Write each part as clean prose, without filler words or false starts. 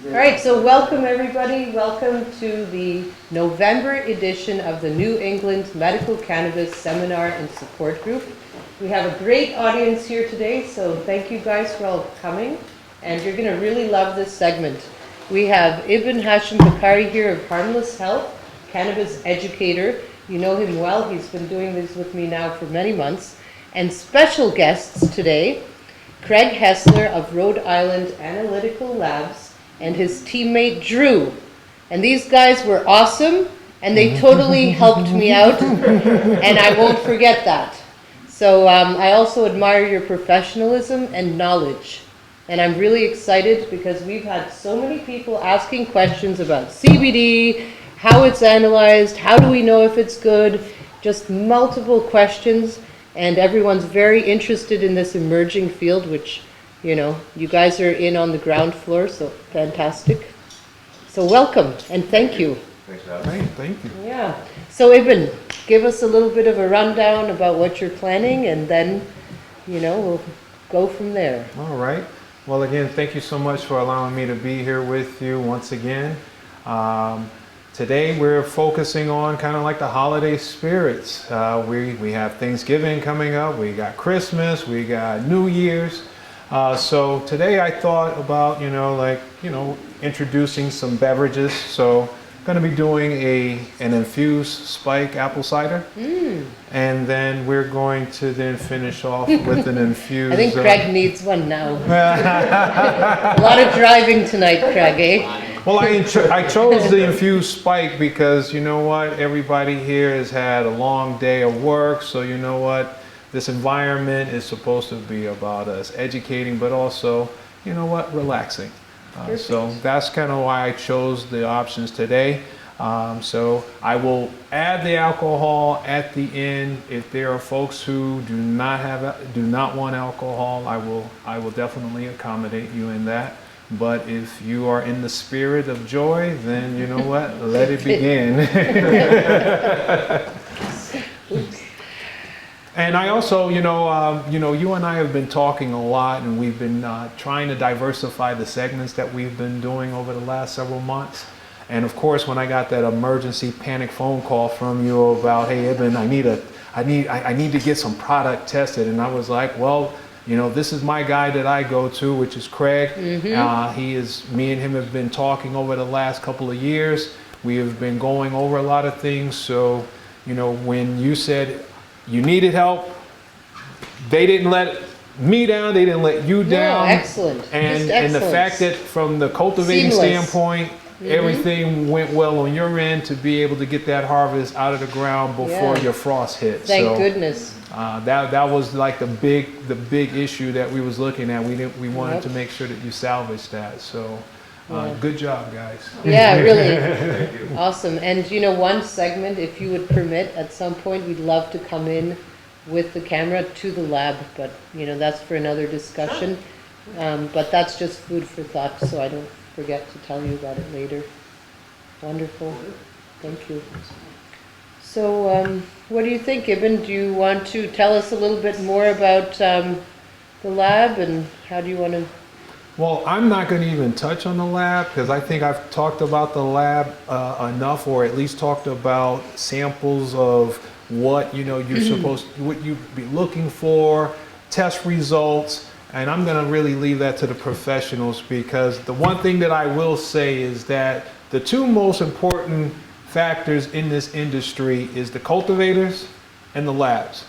All right, so welcome everybody. Welcome to the November edition of the New England Medical Cannabis Seminar and Support Group. We have a great audience here today, so thank you guys for all coming. And you're going to really love this segment. We have Ibn-Hashim Bakari here of Harmless Health, cannabis educator. You know him well. He's been doing this with me now for many months. And special guests today, Craig Hessler of Rhode Island Analytical Labs and his teammate Drew. And these guys were awesome, and they totally helped me out, and I won't forget that. So I also admire your professionalism and knowledge. And I'm really excited because we've had so many people asking questions about CBD, how it's analyzed, how do we know if it's good, just multiple questions. And everyone's very interested in this emerging field, which, you know, you guys are in on the ground floor, so fantastic. So welcome, and thank you. Thanks for having me. Thank you. Yeah. So Ibn, give us a little bit of a rundown about what you're planning, and then, you know, we'll go from there. All right. Well, again, thank you so much for allowing me to be here with you once again. Today we're focusing on kind of like the holiday spirits. We have Thanksgiving coming up, we got Christmas, we got New Year's. So today I thought about, introducing some beverages. So going to be doing an infused spike apple cider. And then we're going to then finish off with an infused... I think Craig needs one now. A lot of driving tonight, Craig, eh? Well, I chose the infused spike because, you know what, everybody here has had a long day of work, so you know what, this environment is supposed to be about us educating, but also, you know what, relaxing. So that's kind of why I chose the options today. So I will add the alcohol at the end. If there are folks who do not want alcohol, I will definitely accommodate you in that. But if you are in the spirit of joy, then you know what? Let it begin. And I also, you and I have been talking a lot, and we've been trying to diversify the segments that we've been doing over the last several months. And of course, when I got that emergency panic phone call from you about, hey, Ibn, I need to get some product tested, and I was like, well, this is my guy that I go to, which is Craig. Me and him have been talking over the last couple of years. We have been going over a lot of things. So, when you said you needed help, they didn't let me down, they didn't let you down. No, excellent. And the fact that from the cultivating standpoint, everything went well on your end to be able to get that harvest out of the ground before your frost hit. Thank goodness. That was like the big issue that we was looking at. We wanted to make sure that you salvaged that. So good job, guys. Yeah, really. Awesome. And one segment, if you would permit, at some point we'd love to come in with the camera to the lab, but that's for another discussion. But that's just food for thought, so I don't forget to tell you about it later. Wonderful. Thank you. So what do you think, Ibn? Do you want to tell us a little bit more about the lab, and how do you want to? Well, I'm not going to even touch on the lab because I think I've talked about the lab enough, or at least talked about samples of what what you'd be looking for, test results, and I'm going to really leave that to the professionals, because the one thing that I will say is that the two most important factors in this industry is the cultivators and the labs.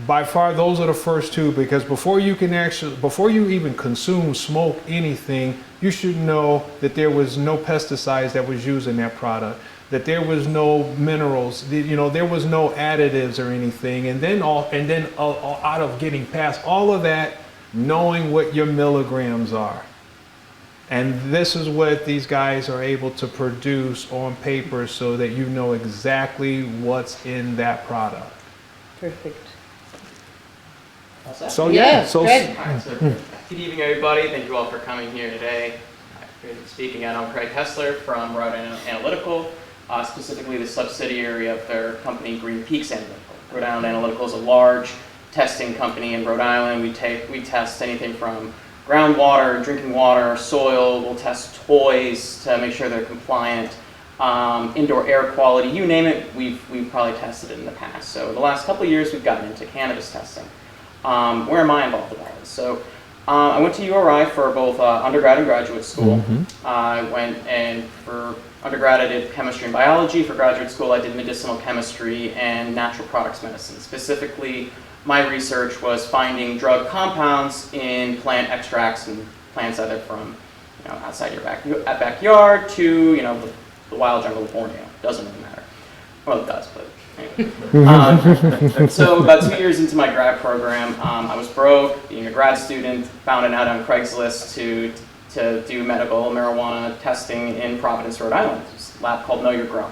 By far, those are the first two, because before you even consume, smoke anything, you should know that there was no pesticides that was used in that product, that there was no minerals, there was no additives or anything, and then out of getting past all of that, knowing what your milligrams are. And this is what these guys are able to produce on paper, so that you know exactly what's in that product. Perfect. So Good evening, everybody. Thank you all for coming here today. Speaking out, I'm Craig Hessler from Rhode Island Analytical, specifically the subsidiary of their company Green Peaks Analytical. Rhode Island Analytical is a large testing company in Rhode Island. We test anything from groundwater, drinking water, soil. We'll test toys to make sure they're compliant. Indoor air quality, you name it, we've probably tested it in the past. So the last couple of years, we've gotten into cannabis testing. Where am I involved in all this? So I went to URI for both undergrad and graduate school. I went and for undergrad, I did chemistry and biology. For graduate school, I did medicinal chemistry and natural products medicine. Specifically, my research was finding drug compounds in plant extracts and plants either from outside your backyard to the wild jungle of Borneo. Doesn't really matter. Well, it does, but anyway. So about 2 years into my grad program, I was broke, being a grad student, found an ad on Craigslist to do medical marijuana testing in Providence, Rhode Island. There's a lab called Know Your Grow.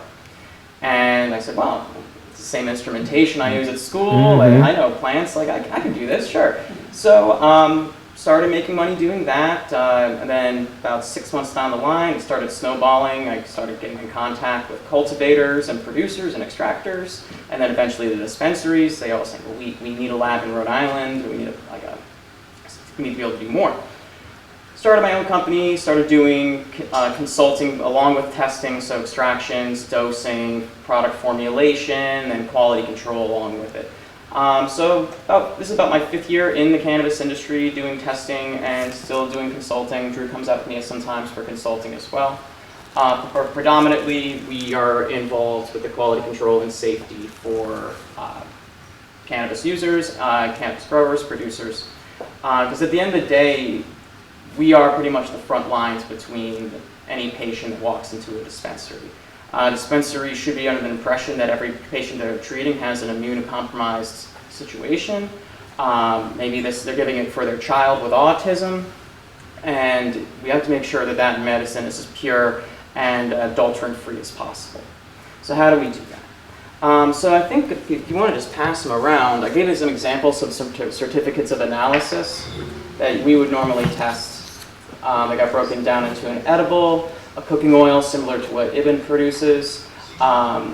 And I said, well, it's the same instrumentation I use at school. Like, I know plants, like I can do this, sure. So started making money doing that, and then about 6 months down the line, it started snowballing. I started getting in contact with cultivators and producers and extractors, and then eventually the dispensaries. They all say, well, we need a lab in Rhode Island. We need we need to be able to do more. Started my own company, started doing consulting along with testing, so extractions, dosing, product formulation, and quality control along with it. So this is about my 5th year in the cannabis industry, doing testing and still doing consulting. Drew comes up to me sometimes for consulting as well. Predominantly, we are involved with the quality control and safety for cannabis users, cannabis growers, producers. Because at the end of the day, we are pretty much the front lines between any patient that walks into a dispensary. Dispensaries should be under the impression that every patient they're treating has an immunocompromised situation. Maybe they're giving it for their child with autism, and we have to make sure that that medicine is as pure and adulterant-free as possible. So how do we do that? So I think if you want to just pass them around, I gave you some examples of some certificates of analysis that we would normally test. They got broken down into an edible, a cooking oil similar to what Ibn produces. The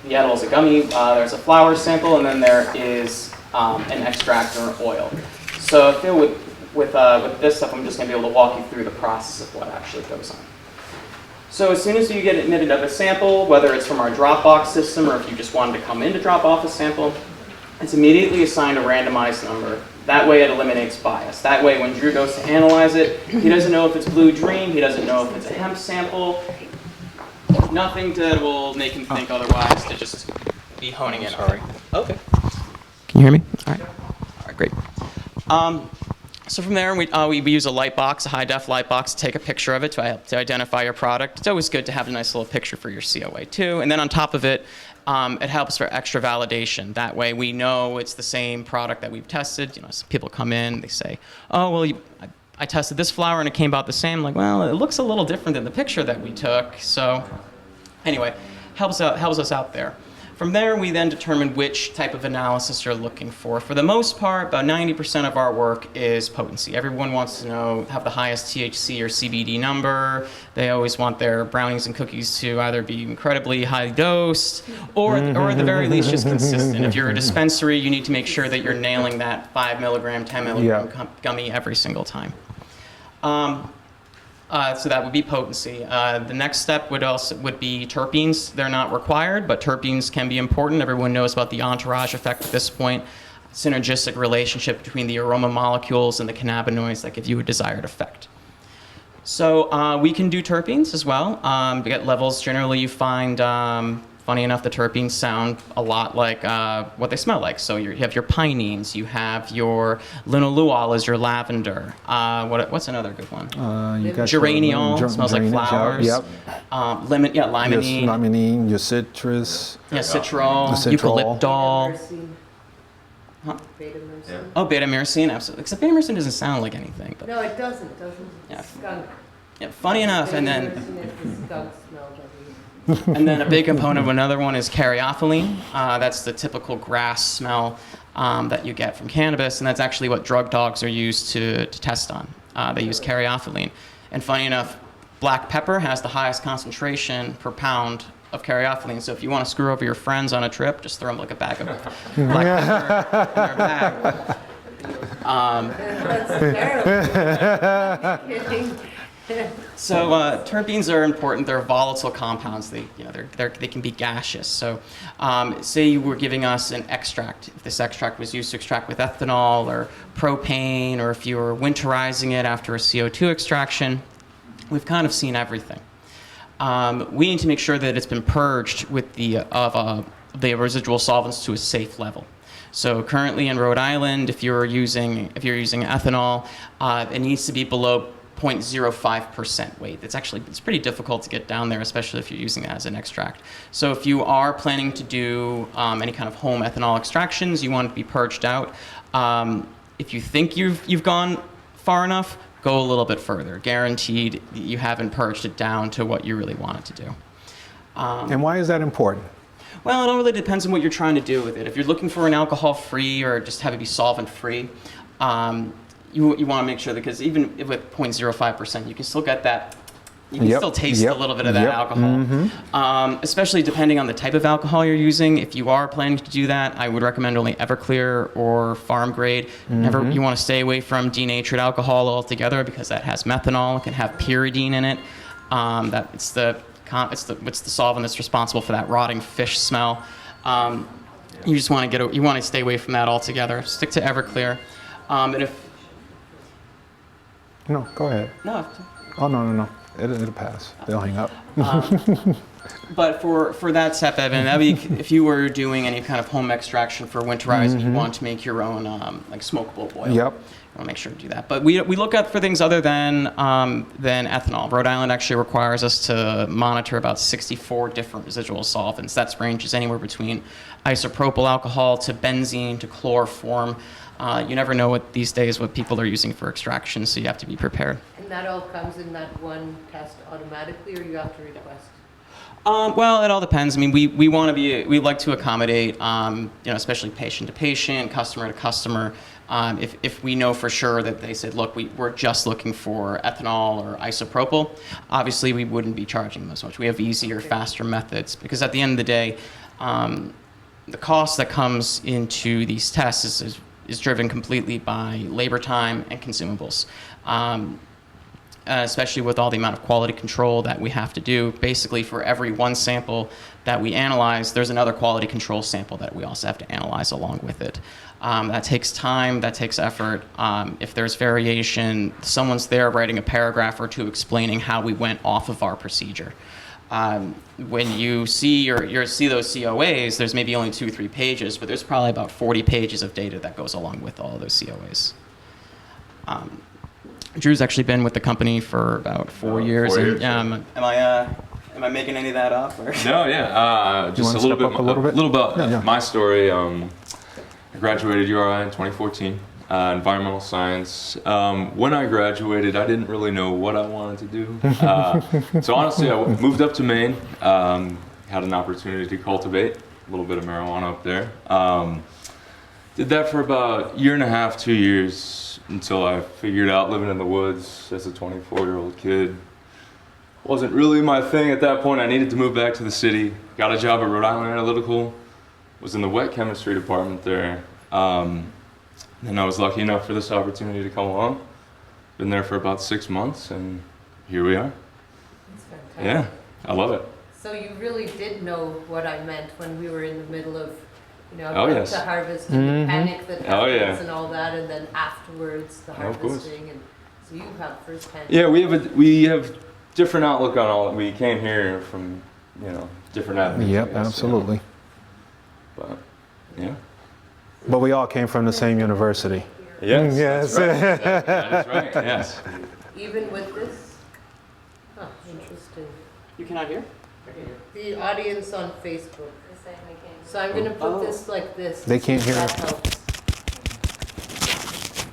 edible is a gummy. There's a flower sample, and then there is an extract or oil. So I feel with this stuff, I'm just going to be able to walk you through the process of what actually goes on. So as soon as you get admitted of a sample, whether it's from our Dropbox system or if you just wanted to come in to drop off a sample, it's immediately assigned a randomized number. That way it eliminates bias. That way when Drew goes to analyze it, he doesn't know if it's Blue Dream, he doesn't know if it's a hemp sample. Nothing that will make him think otherwise, to just be honing in. Sorry. Okay. Can you hear me? All right. All right, great. So from there, we use a light box, a high-def light box, to take a picture of it to identify your product. It's always good to have a nice little picture for your COA too. And then on top of it, it helps for extra validation. That way we know it's the same product that we've tested. Some people come in, they say, oh, well, I tested this flower and it came out the same. I'm like, well, it looks a little different than the picture that we took. So anyway, helps us out there. From there, we then determine which type of analysis you're looking for. For the most part, about 90% of our work is potency. Everyone wants to have the highest THC or CBD number. They always want their brownies and cookies to either be incredibly high dosed or at the very least just consistent. If you're a dispensary, you need to make sure that you're nailing that 5 milligram, 10 milligram gummy every single time. So that would be potency. The next step would be terpenes. They're not required, but terpenes can be important. Everyone knows about the entourage effect at this point, synergistic relationship between the aroma molecules and the cannabinoids that give you a desired effect. So we can do terpenes as well. At levels, generally you find, funny enough, the terpenes sound a lot like what they smell like. So you have your pinene, you have your linalool is your lavender. What's another good one? You got geraniol, smells like flowers. Yep. Limonene. Yes, limonene, your citrus. Yeah, citrol, eucalyptol. Huh? Beta-myrcene. Oh, beta-myrcene, absolutely. Except beta-myrcene doesn't sound like anything. But No, it doesn't. Yeah. Skunk. yeah, funny enough, and then Beta-myrcene is the skunk smell, doesn't it? and then a big component of another one is caryophyllene. That's the typical grass smell that you get from cannabis, and that's actually what drug dogs are used to test on. They use caryophyllene. And funny enough, black pepper has the highest concentration per pound of caryophyllene. So if you want to screw over your friends on a trip, just throw them like a bag of black pepper in their bag. That's terrible. Kidding. So terpenes are important. They're volatile compounds. They can be gaseous. So say you were giving us an extract. If this extract was used to extract with ethanol or propane, or if you were winterizing it after a CO2 extraction, we've kind of seen everything. We need to make sure that it's been purged with the residual solvents to a safe level. So currently in Rhode Island, if you're using ethanol, it needs to be below 0.05% weight. It's pretty difficult to get down there, especially if you're using it as an extract. So if you are planning to do any kind of home ethanol extractions, you want it to be purged out. If you think you've gone far enough, go a little bit further. Guaranteed you haven't purged it down to what you really want it to do. And why is that important? Well, it all really depends on what you're trying to do with it. If you're looking for an alcohol-free or just have it be solvent-free, you want to make sure that, because even with 0.05%, you can still get that. You can still taste a little bit of that alcohol. Especially depending on the type of alcohol you're using. If you are planning to do that, I would recommend only Everclear or farm grade. You want to stay away from denatured alcohol altogether, because that has methanol. It can have pyridine in it. It's the solvent that's responsible for that rotting fish smell. You just want to stay away from that altogether. Stick to Everclear. And if No, go ahead. no. Oh, no. It'll pass. They'll hang up. But for that step, Evan, that'd be if you were doing any kind of home extraction for winterizing, you want to make your own like smokable oil. Yep. You want to make sure to do that. But we look at for things other than ethanol. Rhode Island actually requires us to monitor about 64 different residual solvents. That ranges anywhere between isopropyl alcohol to benzene to chloroform. You never know these days what people are using for extraction, so you have to be prepared. And that all comes in that one test automatically, or you have to request? Well, it all depends. I mean, we like to accommodate, especially patient to patient, customer to customer. If we know for sure that they said, look, we're just looking for ethanol or isopropyl, obviously we wouldn't be charging them as much. We have easier, faster methods, because at the end of the day, the cost that comes into these tests is driven completely by labor time and consumables. Especially with all the amount of quality control that we have to do. Basically, for every one sample that we analyze, there's another quality control sample that we also have to analyze along with it. That takes time, that takes effort. If there's variation, someone's there writing a paragraph or two explaining how we went off of our procedure. When you see see those COAs, there's maybe only 2 or 3 pages, but there's probably about 40 pages of data that goes along with all of those COAs. Drew's actually been with the company for about 4 years. 4 years. And, am I making any of that up? Or? No, yeah. Just a little bit about my story. I graduated URI in 2014, environmental science. When I graduated, I didn't really know what I wanted to do. So honestly, I moved up to Maine, had an opportunity to cultivate a little bit of marijuana up there. Did that for about 1.5 to 2 years until I figured out living in the woods as a 24-year-old kid wasn't really my thing at that point. I needed to move back to the city. Got a job at Rhode Island Analytical. Was in the wet chemistry department there. And I was lucky enough for this opportunity to come along. Been there for about 6 months, and here we are. That's fantastic. Yeah, I love it. So you really did know what I meant when we were in the middle of, Oh, yes. the harvest and the panic that happens Oh, yeah. and all that, and then afterwards the Of course. harvesting, and so you have firsthand. Yeah, we have different outlook on all. We came here from different avenues. Yep, I guess, absolutely. But yeah. But we all came from the same university. Yes. Yes. That's right. That is right. Yes. Even with this? Huh, interesting. You cannot hear? The audience on Facebook. So I'm going to put this like this. They can't hear That it. helps.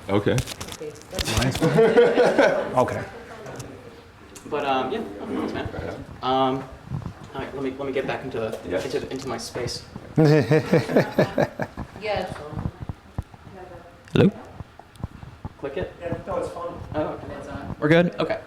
Okay. Okay, that's fine. Okay. But yeah, thanks, man. All right, let me get back into Yes. into my space. Yeah, so. Hello? Click it? Yeah, no, it's fine. Oh, okay. We're good? Okay.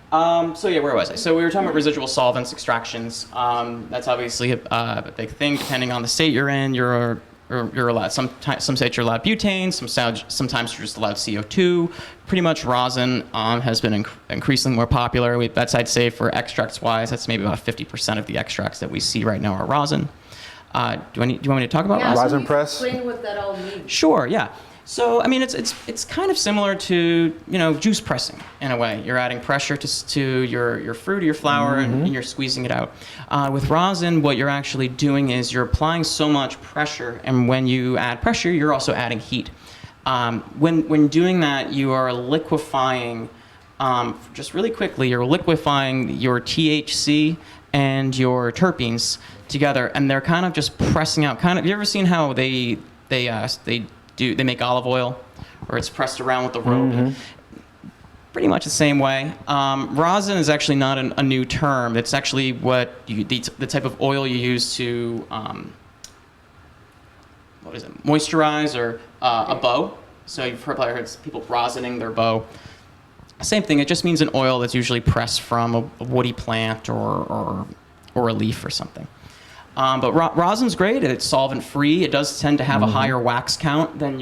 So yeah, where was I? So we were talking about residual solvents, extractions. That's obviously a big thing. Depending on the state you're in, you're you're allowed, some states you're allowed butane, sometimes you're just allowed CO2. Pretty much rosin has been increasingly more popular. That's, I'd say, for extracts-wise, that's maybe about 50% of the extracts that we see right now are rosin. Do you want me to talk about rosin? Rosin press? Explain what that all means. Sure, yeah. So, I mean, it's kind of similar to, juice pressing in a way. You're adding pressure to your fruit or your flour, and you're squeezing it out. With rosin, what you're actually doing is you're applying so much pressure, and when you add pressure, you're also adding heat. When doing that, you are liquefying, just really quickly, you're liquefying your THC and your terpenes together, and they're kind of just pressing out. Have you ever seen how they make olive oil, or it's pressed around with the rope? Pretty much the same way. Rosin is actually not a new term. It's actually the type of oil you use to moisturize or a bow. So you've probably heard people rosining their bow. Same thing. It just means an oil that's usually pressed from a woody plant or a leaf or something. But rosin's great. It's solvent-free. It does tend to have a higher wax count than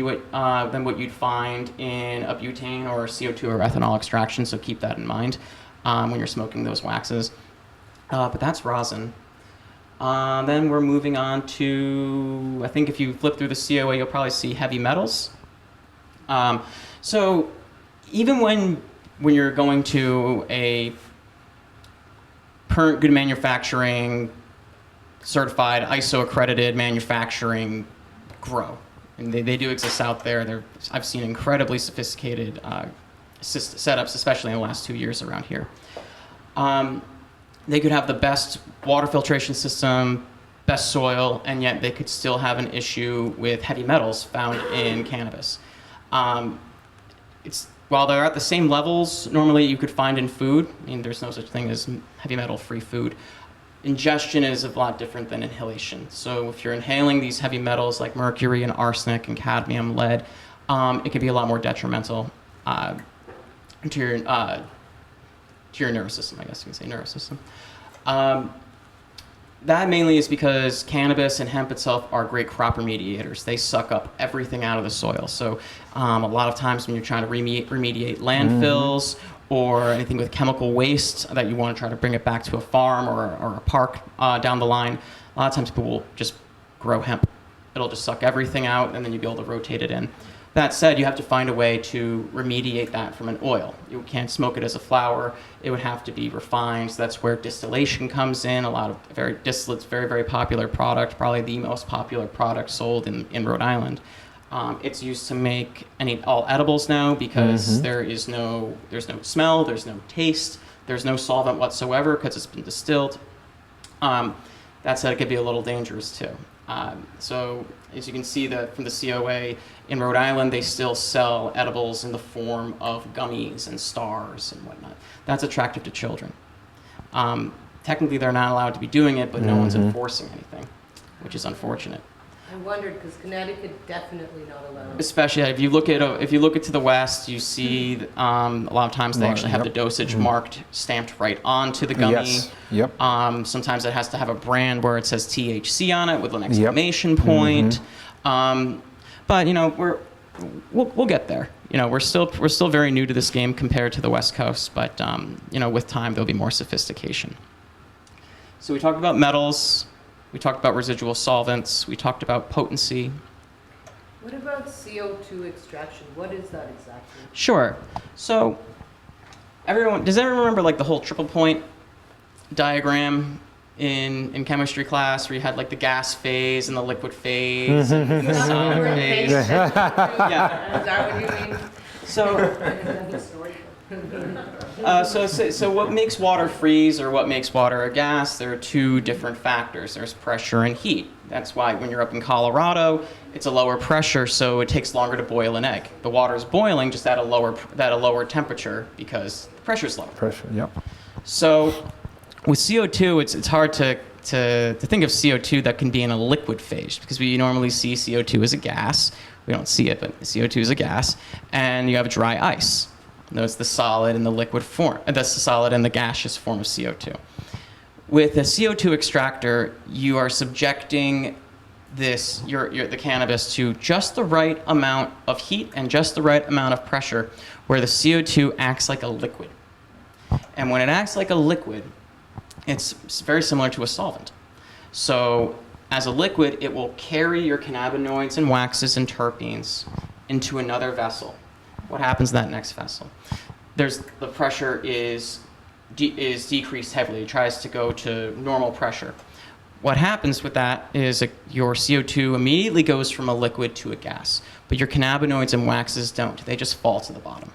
what you'd find in a butane or CO2 or ethanol extraction. So keep that in mind when you're smoking those waxes. But that's rosin. Then we're moving on to, I think if you flip through the COA, you'll probably see heavy metals. So even when you're going to a good manufacturing, certified, ISO accredited manufacturing grow, and they do exist out there. I've seen incredibly sophisticated setups, especially in the last 2 years around here. They could have the best water filtration system, best soil, and yet they could still have an issue with heavy metals found in cannabis. While they're at the same levels normally you could find in food, I mean, there's no such thing as heavy metal-free food. Ingestion is a lot different than inhalation. So if you're inhaling these heavy metals like mercury and arsenic and cadmium, lead, it can be a lot more detrimental to your nervous system, I guess you can say nervous system. That mainly is because cannabis and hemp itself are great crop remediators. They suck up everything out of the soil. So a lot of times when you're trying to remediate landfills or anything with chemical waste that you want to try to bring it back to a farm or a park down the line, a lot of times people will just grow hemp. It'll just suck everything out, and then you'll be able to rotate it in. That said, you have to find a way to remediate that from an oil. You can't smoke it as a flower. It would have to be refined. So that's where distillation comes in. A lot of distillate's very, very popular product, probably the most popular product sold in Rhode Island. It's used to make all edibles now because there's no smell, there's no taste, there's no solvent whatsoever because it's been distilled. That said, it could be a little dangerous too. So as you can see from the COA in Rhode Island, they still sell edibles in the form of gummies and stars and whatnot. That's attractive to children. Technically, they're not allowed to be doing it, but no one's enforcing anything, which is unfortunate. I wondered because Connecticut definitely not allowed. Especially if you look to the west, you see a lot of times they actually have the dosage stamped right onto the gummy. Yes. Yep. Sometimes it has to have a brand where it says THC on it with an exclamation point. But we'll get there. We're still very new to this game compared to the West Coast, but with time there'll be more sophistication. So we talked about metals. We talked about residual solvents. We talked about potency. What about CO2 extraction? What is that exactly? Sure. So, does everyone remember like the whole triple point diagram in chemistry class where you had like the gas phase and the liquid phase and the solid phase? Yeah. Is that what you mean? So what makes water freeze or what makes water a gas? There are two different factors. There's pressure and heat. That's why when you're up in Colorado, it's a lower pressure, so it takes longer to boil an egg. The water is boiling just at a lower temperature because the pressure's low. Pressure, yep. So with CO2, it's hard to think of CO2 that can be in a liquid phase because we normally see CO2 as a gas. We don't see it, but CO2 is a gas, and you have dry ice. Notice the solid and the liquid form. That's the solid and the gaseous form of CO2. With a CO2 extractor, you are subjecting the cannabis to just the right amount of heat and just the right amount of pressure where the CO2 acts like a liquid. And when it acts like a liquid, it's very similar to a solvent. So as a liquid, it will carry your cannabinoids and waxes and terpenes into another vessel. What happens in that next vessel? The pressure is decreased heavily. It tries to go to normal pressure. What happens with that is your CO2 immediately goes from a liquid to a gas, but your cannabinoids and waxes don't. They just fall to the bottom.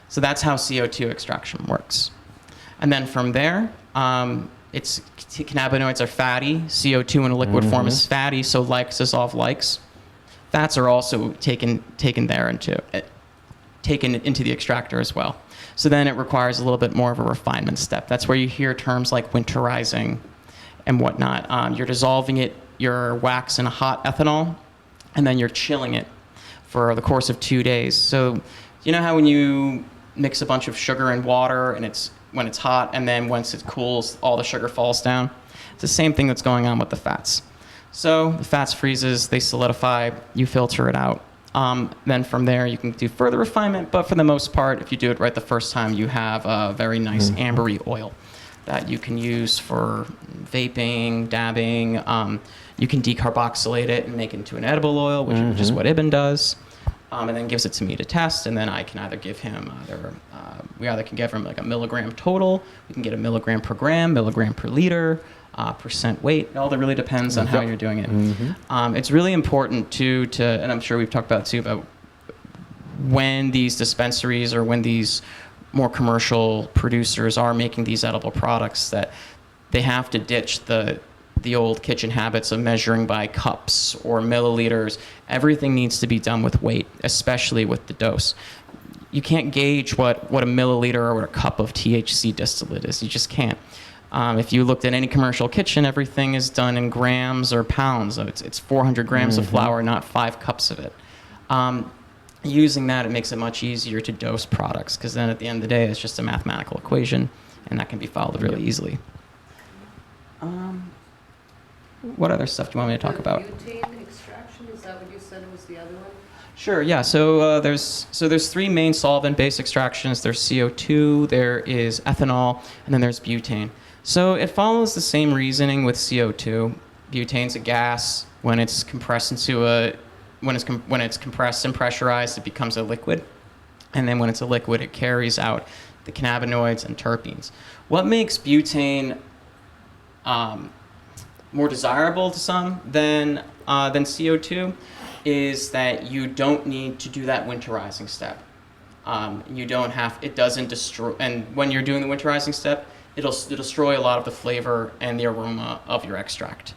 So that's how CO2 extraction works. And then from there, cannabinoids are fatty. CO2 in a liquid form is fatty, so likes dissolve likes. Fats are also taken into the extractor as well. So then it requires a little bit more of a refinement step. That's where you hear terms like winterizing and whatnot. You're dissolving your wax in a hot ethanol, and then you're chilling it for the course of 2 days. So you know how when you mix a bunch of sugar and water, and when it's hot, and then once it cools, all the sugar falls down? It's the same thing that's going on with the fats. So the fats freezes, they solidify, you filter it out. Then from there, you can do further refinement, but for the most part, if you do it right the first time, you have a very nice ambery oil that you can use for vaping, dabbing. You can decarboxylate it and make it into an edible oil, which is what Ibn does, and then gives it to me to test, and then I can either give him we either can give him like a milligram total, we can get a milligram per gram, milligram per liter, percent weight. It all really depends on how you're doing it. It's really important to, and I'm sure we've talked about too, about when these dispensaries or when these more commercial producers are making these edible products, that they have to ditch the old kitchen habits of measuring by cups or milliliters. Everything needs to be done with weight, especially with the dose. You can't gauge what a milliliter or what a cup of THC distillate is. You just can't. If you looked at any commercial kitchen, everything is done in grams or pounds. It's 400 grams of flour, not 5 cups of it. Using that, it makes it much easier to dose products, because then at the end of the day, it's just a mathematical equation, and that can be followed really easily. What other stuff do you want me to talk about? Butane extraction, is that what you said was the other one? Sure, yeah. So there's 3 main solvent-based extractions. There's CO2, there is ethanol, and then there's butane. So it follows the same reasoning with CO2. Butane's a gas. When it's compressed when it's compressed and pressurized, it becomes a liquid. And then when it's a liquid, it carries out the cannabinoids and terpenes. What makes butane more desirable to some than CO2 is that you don't need to do that winterizing step. It doesn't destroy, and when you're doing the winterizing step, it'll destroy a lot of the flavor and the aroma of your extract.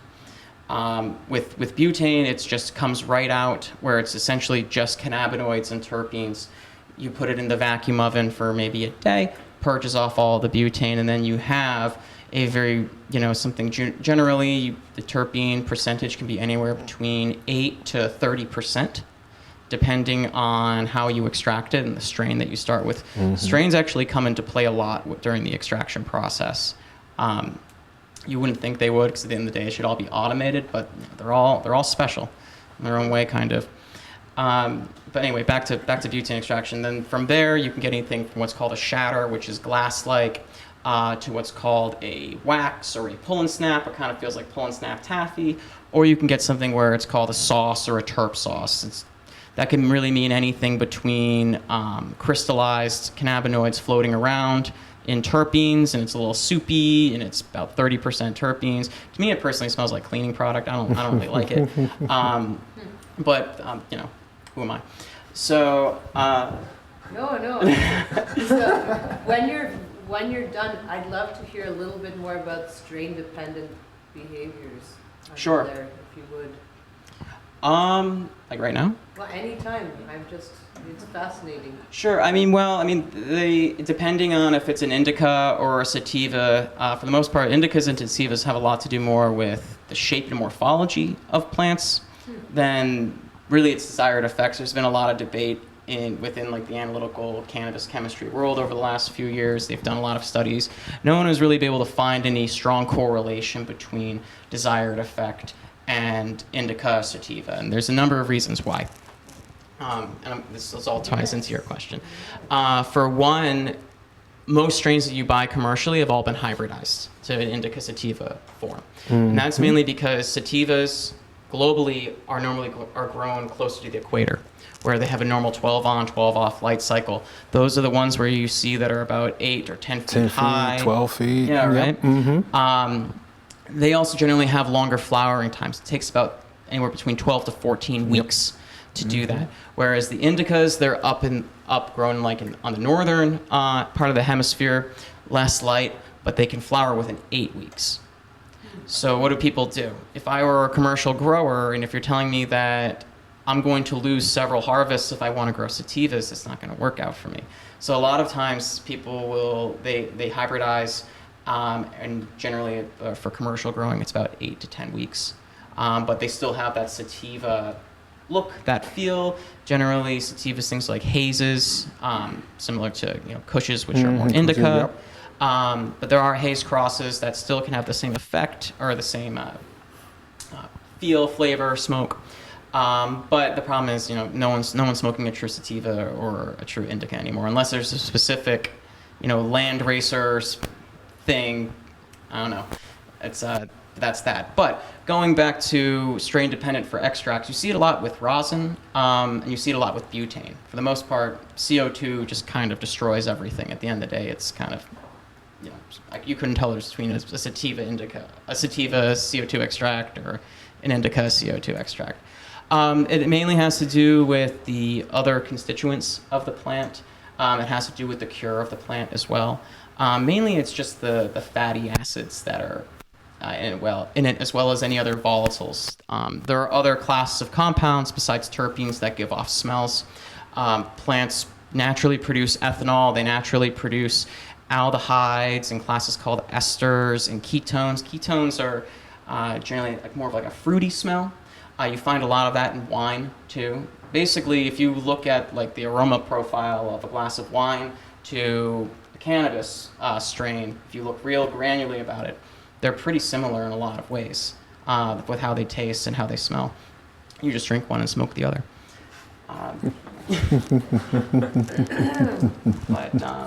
With butane, it just comes right out, where it's essentially just cannabinoids and terpenes. You put it in the vacuum oven for maybe a day, purges off all the butane, and then you have a very, something generally, the terpene percentage can be anywhere between 8 to 30%, depending on how you extract it and the strain that you start with. Strains actually come into play a lot during the extraction process. You wouldn't think they would, because at the end of the day, it should all be automated, but they're all special in their own way, kind of. But anyway, back to butane extraction. Then from there, you can get anything from what's called a shatter, which is glass-like, to what's called a wax or a pull and snap. It kind of feels like pull and snap taffy. Or you can get something where it's called a sauce or a terp sauce. That can really mean anything between crystallized cannabinoids floating around in terpenes, and it's a little soupy, and it's about 30% terpenes. To me, it personally smells like cleaning product. I don't really like it. But who am I? So. No. So when you're done, I'd love to hear a little bit more about strain-dependent behaviors. Sure. There, if you would. Like right now? Well, anytime. It's fascinating. Sure. Depending on if it's an indica or a sativa, for the most part, indicas and sativas have a lot to do more with the shape and morphology of plants than really its desired effects. There's been a lot of debate within like the analytical cannabis chemistry world over the last few years. They've done a lot of studies. No one has really been able to find any strong correlation between desired effect and indica sativa, and there's a number of reasons why. This all ties into your question. For one, most strains that you buy commercially have all been hybridized to an indica sativa form. And that's mainly because sativas globally are grown closer to the equator, where they have a normal 12 on, 12 off light cycle. Those are the ones where you see that are about 8 or 10 feet high. 12 feet. Yeah, Yep. right? They also generally have longer flowering times. It takes about anywhere between 12 to 14 weeks to do that. Whereas the indicas, they're grown like on the northern part of the hemisphere, less light, but they can flower within 8 weeks. So what do people do? If I were a commercial grower, and if you're telling me that I'm going to lose several harvests if I want to grow sativas, it's not going to work out for me. So a lot of times people they hybridize, and generally for commercial growing, it's about 8 to 10 weeks. But they still have that sativa look, that feel. Generally, sativas, things like hazes, similar to Kushes, which are more indica. But there are haze crosses that still can have the same effect or the same feel, flavor, smoke. But the problem is, no one's smoking a true sativa or a true indica anymore, unless there's a specific, land racers thing. I don't know. It's that's that. But going back to strain dependent for extracts, you see it a lot with rosin, and you see it a lot with butane. For the most part, CO2 just kind of destroys everything. At the end of the day, it's kind of, like you couldn't tell there's between a sativa CO2 extract or an indica CO2 extract. It mainly has to do with the other constituents of the plant. It has to do with the cure of the plant as well. Mainly, it's just the fatty acids that are in it, as well as any other volatiles. There are other classes of compounds besides terpenes that give off smells. Plants naturally produce ethanol. They naturally produce aldehydes and classes called esters and ketones. Ketones are generally more of like a fruity smell. You find a lot of that in wine too. Basically, if you look at like the aroma profile of a glass of wine to the cannabis strain, if you look real granularly about it, they're pretty similar in a lot of ways with how they taste and how they smell. You just drink one and smoke the other.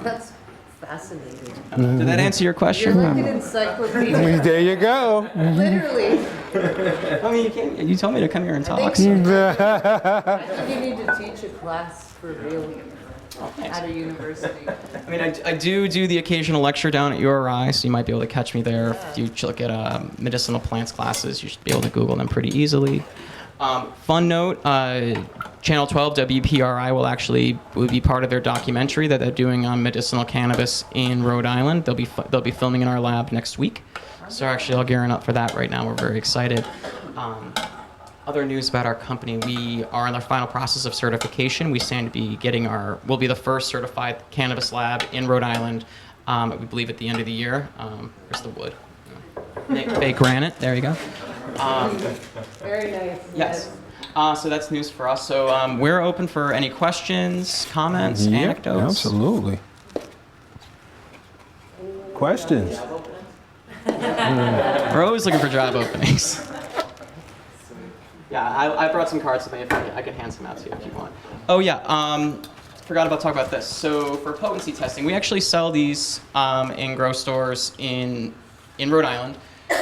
That's fascinating. Did that answer your question? You're like an encyclopedia. There you go. Literally. I mean, you told me to come here and talk. I think you need to teach a class for real at a university. I mean, I do the occasional lecture down at URI, so you might be able to catch me there. If you look at medicinal plants classes, you should be able to Google them pretty easily. Fun note, Channel 12 WPRI will be part of their documentary that they're doing on medicinal cannabis in Rhode Island. They'll be filming in our lab next week. So actually, all gearing up for that right now. We're very excited. Other news about our company: we are in the final process of certification. We stand to be we'll be the first certified cannabis lab in Rhode Island. We believe at the end of the year. Where's the wood? Fake granite. There you go. Very nice. Yes. So that's news for us. So we're open for any questions, comments, anecdotes. Absolutely. Questions? We're always looking for job openings. Yeah, I brought some cards with me. If I can hand some out to you if you want. Oh yeah, forgot about talking about this. So for potency testing, we actually sell these in grow stores in Rhode Island.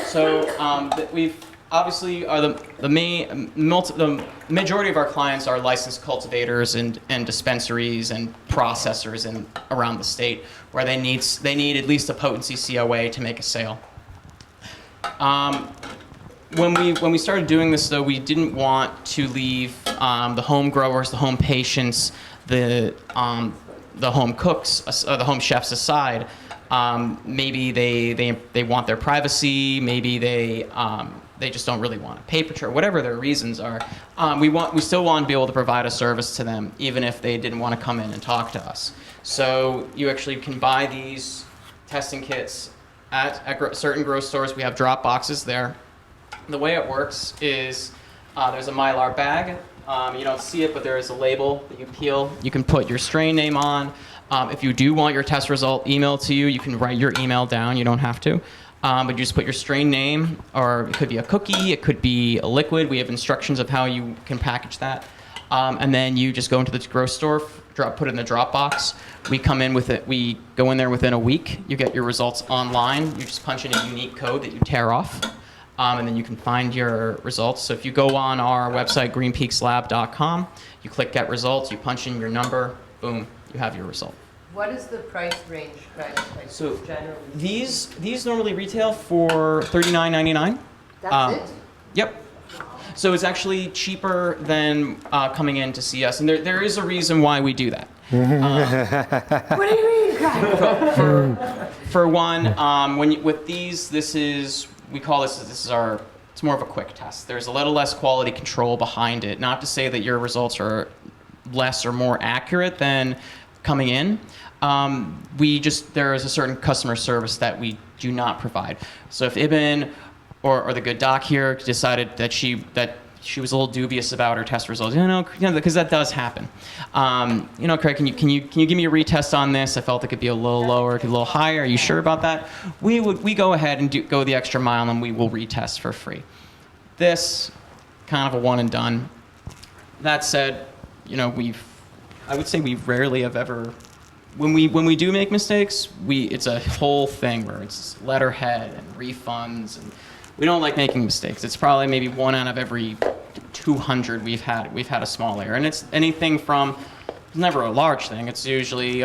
So we've obviously are the majority of our clients are licensed cultivators and dispensaries and processors around the state where they need at least a potency COA to make a sale. When we started doing this, though, we didn't want to leave the home growers, the home patients, the home cooks, the home chefs aside. Maybe they want their privacy. Maybe they just don't really want a paper trail. Whatever their reasons are, we still want to be able to provide a service to them, even if they didn't want to come in and talk to us. So you actually can buy these testing kits at certain grow stores. We have drop boxes there. The way it works is there's a Mylar bag. You don't see it, but there is a label that you peel. You can put your strain name on. If you do want your test result emailed to you, you can write your email down. You don't have to. But you just put your strain name, or it could be a cookie, it could be a liquid. We have instructions of how you can package that. And then you just go into the grocery store, put it in the drop box. We come in with it. We go in there within a week. You get your results online. You just punch in a unique code that you tear off, and then you can find your results. So if you go on our website, greenpeakslab.com, you click Get Results, you punch in your number, boom, you have your result. What is the price range, like So generally? these normally retail for $39.99. That's it? Yep. So it's actually cheaper than coming in to see us, and there is a reason why we do that. What do you mean, Craig? For one, with these, we call this it's more of a quick test. There's a little less quality control behind it. Not to say that your results are less or more accurate than coming in. There is a certain customer service that we do not provide. So if Ibn or the good doc here decided that she was a little dubious about her test results, because that does happen. Craig, can you give me a retest on this? I felt it could be a little lower, it could be a little higher. Are you sure about that? We go ahead and go the extra mile, and we will retest for free. This kind of a one and done. That said, I would say we rarely have ever. When we do make mistakes, it's a whole thing where it's letterhead and refunds, and we don't like making mistakes. It's probably maybe 1 out of every 200 we've had a small error, and it's anything from, it's never a large thing. It's usually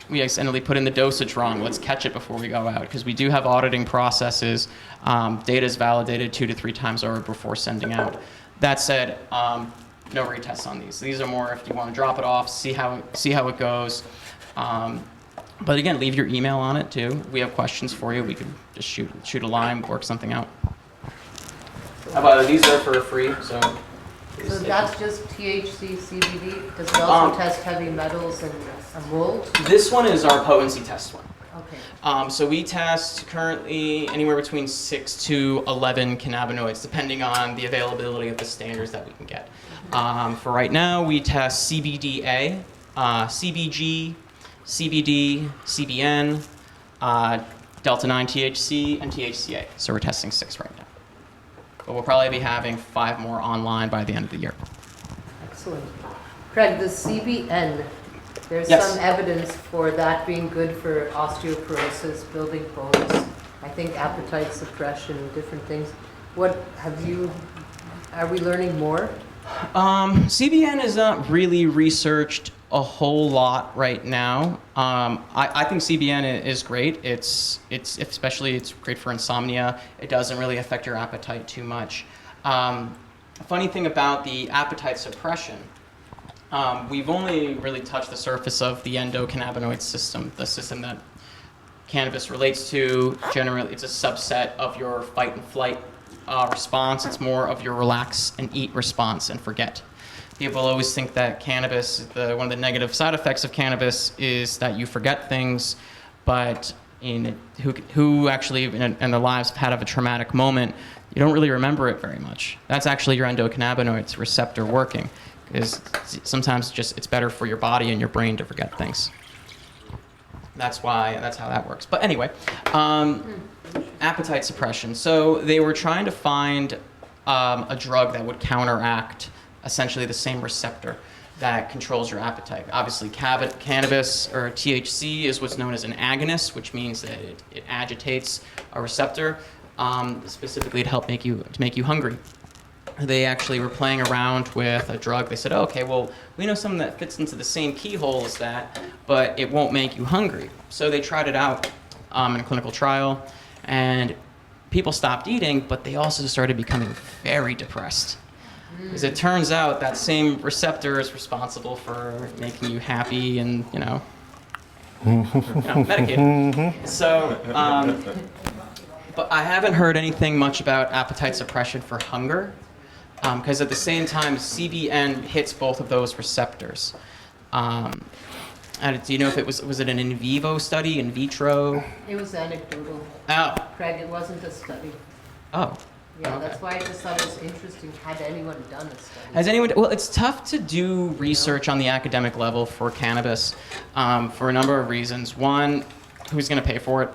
we accidentally put in the dosage wrong. Let's catch it before we go out, because we do have auditing processes. Data is validated 2 to 3 times over before sending out. That said, no retests on these. These are more if you want to drop it off, see how it goes. But again, leave your email on it too. We have questions for you. We can just shoot a line, work something out. How about these are for free? So that's just THC, CBD. Does it also test heavy metals and mold? This one is our potency test one. Okay. So we test currently anywhere between 6 to 11 cannabinoids, depending on the availability of the standards that we can get. For right now, we test CBDA, CBG, CBD, CBN, Delta-9 THC, and THCA. So we're testing 6 right now. But we'll probably be having 5 more online by the end of the year. Excellent. Craig, the CBN, there's Yes. some evidence for that being good for osteoporosis, building bones, I think appetite suppression, different things. Are we learning more? CBN is not really researched a whole lot right now. I think CBN is great. It's great for insomnia. It doesn't really affect your appetite too much. Funny thing about the appetite suppression, we've only really touched the surface of the endocannabinoid system, the system that cannabis relates to. Generally, it's a subset of your fight and flight response. It's more of your relax and eat response and forget. People always think that cannabis, one of the negative side effects of cannabis is that you forget things, but who actually in their lives have had a traumatic moment, you don't really remember it very much. That's actually your endocannabinoids receptor working, because sometimes it's better for your body and your brain to forget things. That's how that works. But anyway, appetite suppression. So they were trying to find a drug that would counteract essentially the same receptor that controls your appetite. Obviously, cannabis or THC is what's known as an agonist, which means that it agitates a receptor, specifically to help make you hungry. They actually were playing around with a drug. They said, okay, well, we know something that fits into the same keyhole as that, but it won't make you hungry. So they tried it out in a clinical trial, and people stopped eating, but they also started becoming very depressed. Because it turns out that same receptor is responsible for making you happy and, medicated. So, but I haven't heard anything much about appetite suppression for hunger, because at the same time, CBN hits both of those receptors. And do you know if it was it an in vivo study, in vitro? It was anecdotal. Oh. Craig, it wasn't a study. Oh. Yeah, Okay. that's why I just thought it was interesting. Had anyone done a study? Has anyone? Well, it's tough to do research on the academic level for cannabis for a number of reasons. One, who's going to pay for it?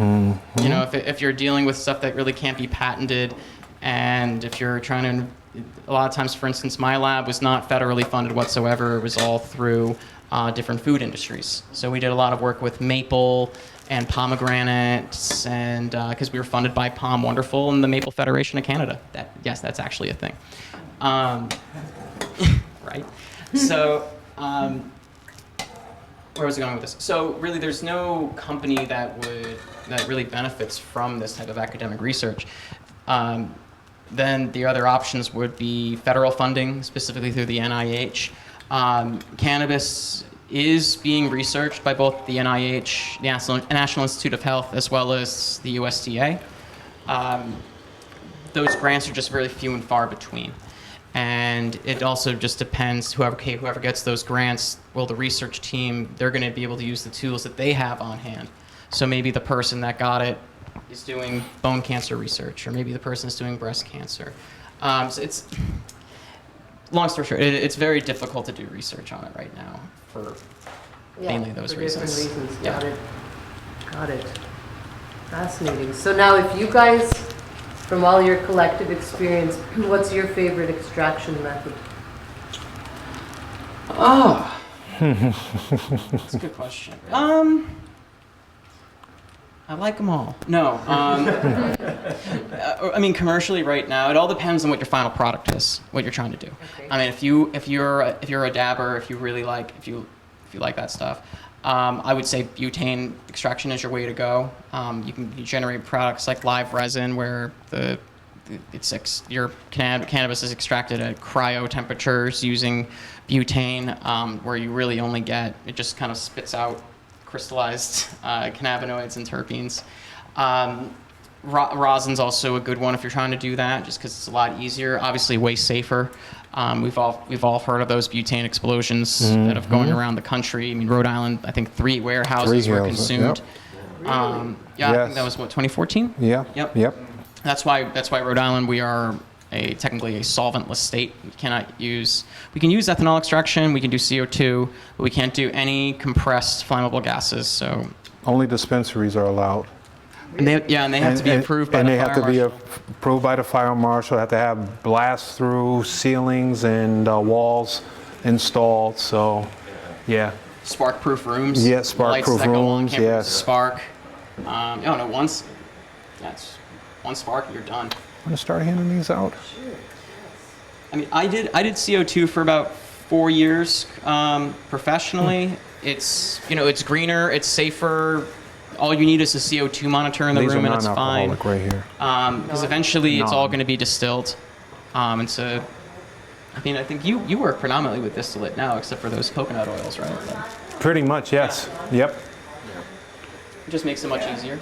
You know, if you're dealing with stuff that really can't be patented, and if you're trying to, a lot of times, for instance, my lab was not federally funded whatsoever. It was all through different food industries. So we did a lot of work with maple and pomegranates, and because we were funded by Palm Wonderful and the Maple Federation of Canada. Yes, that's actually a thing. Right? So, where was I going with this? So really, there's no company that really benefits from this type of academic research. Then the other options would be federal funding, specifically through the NIH. Cannabis is being researched by both the NIH, the National Institute of Health, as well as the USDA. Those grants are just very few and far between. And it also just depends, whoever gets those grants, well, the research team, they're going to be able to use the tools that they have on hand. So maybe the person that got it is doing bone cancer research, or maybe the person is doing breast cancer. So it's, long story short, it's very difficult to do research on it right now for mainly those reasons. Different reasons. Got it. Fascinating. So now, if you guys, from all your collective experience, what's your favorite extraction method? Oh, that's a good question. I like them all. No, I mean, commercially right now, it all depends on what your final product is, what you're trying to do. Okay. I mean, if you're a dabber, if you like that stuff, I would say butane extraction is your way to go. You can generate products like live resin, where your cannabis is extracted at cryo temperatures using butane, where you really only get, it just kind of spits out crystallized cannabinoids and terpenes. Rosin's also a good one if you're trying to do that, just because it's a lot easier, obviously way safer. We've all heard of those butane explosions that have going around the country. I mean, Rhode Island, I think 3 warehouses were consumed. Really? I think that was 2014. Yeah. Yep. That's why Rhode Island, we are technically a solventless state. We can use ethanol extraction, we can do CO2, but we can't do any compressed flammable gases. So Only dispensaries are allowed. and they have to be approved by the fire marshal. And they have to be approved by the fire marshal, have to have blast through ceilings and walls installed, so yeah. Spark-proof rooms. Yeah, spark-proof rooms, yes. Spark. One spark, you're done. I'm gonna start handing these out. I mean, I did CO2 for about 4 years professionally. It's greener, it's safer. All you need is a CO2 monitor in the room, and it's fine. Right here. Because eventually it's all going to be distilled. And so, I mean, I think you work predominantly with distillate now, except for those coconut oils, right? Pretty much, yes. Yep. It just makes it much easier.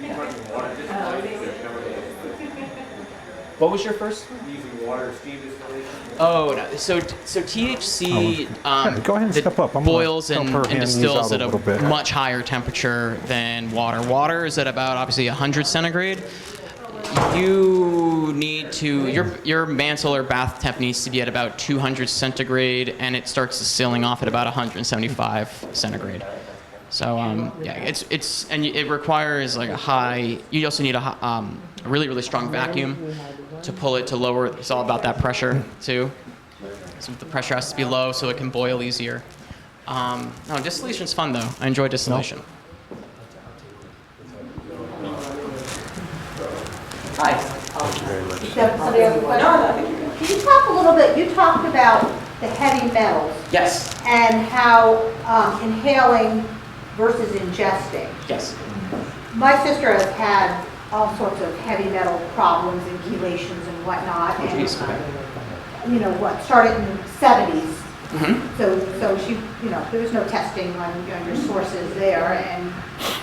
What was your first? Using water, steam distillation. Oh, no. So THC go ahead and step up. boils help and her hand these distills out at a little bit. a much higher temperature than water. Water is at about, obviously, 100 centigrade. You need to, your mantle or bath temp needs to be at about 200 centigrade, and it starts distilling off at about 175 centigrade. So it requires like a high. You also need a really, really strong vacuum to pull it to lower. It's all about that pressure too. So the pressure has to be low so it can boil easier. Distillation's fun though. I enjoy distillation. Hi. Somebody else Can you talk a little bit? You talked about the heavy metals. Yes. And how inhaling versus ingesting. Yes. My sister has had all sorts of heavy metal problems and chelations and whatnot. Oh, geez. Okay. Started in the 70s. Mm-hmm. So she, there was no testing on your sources there. And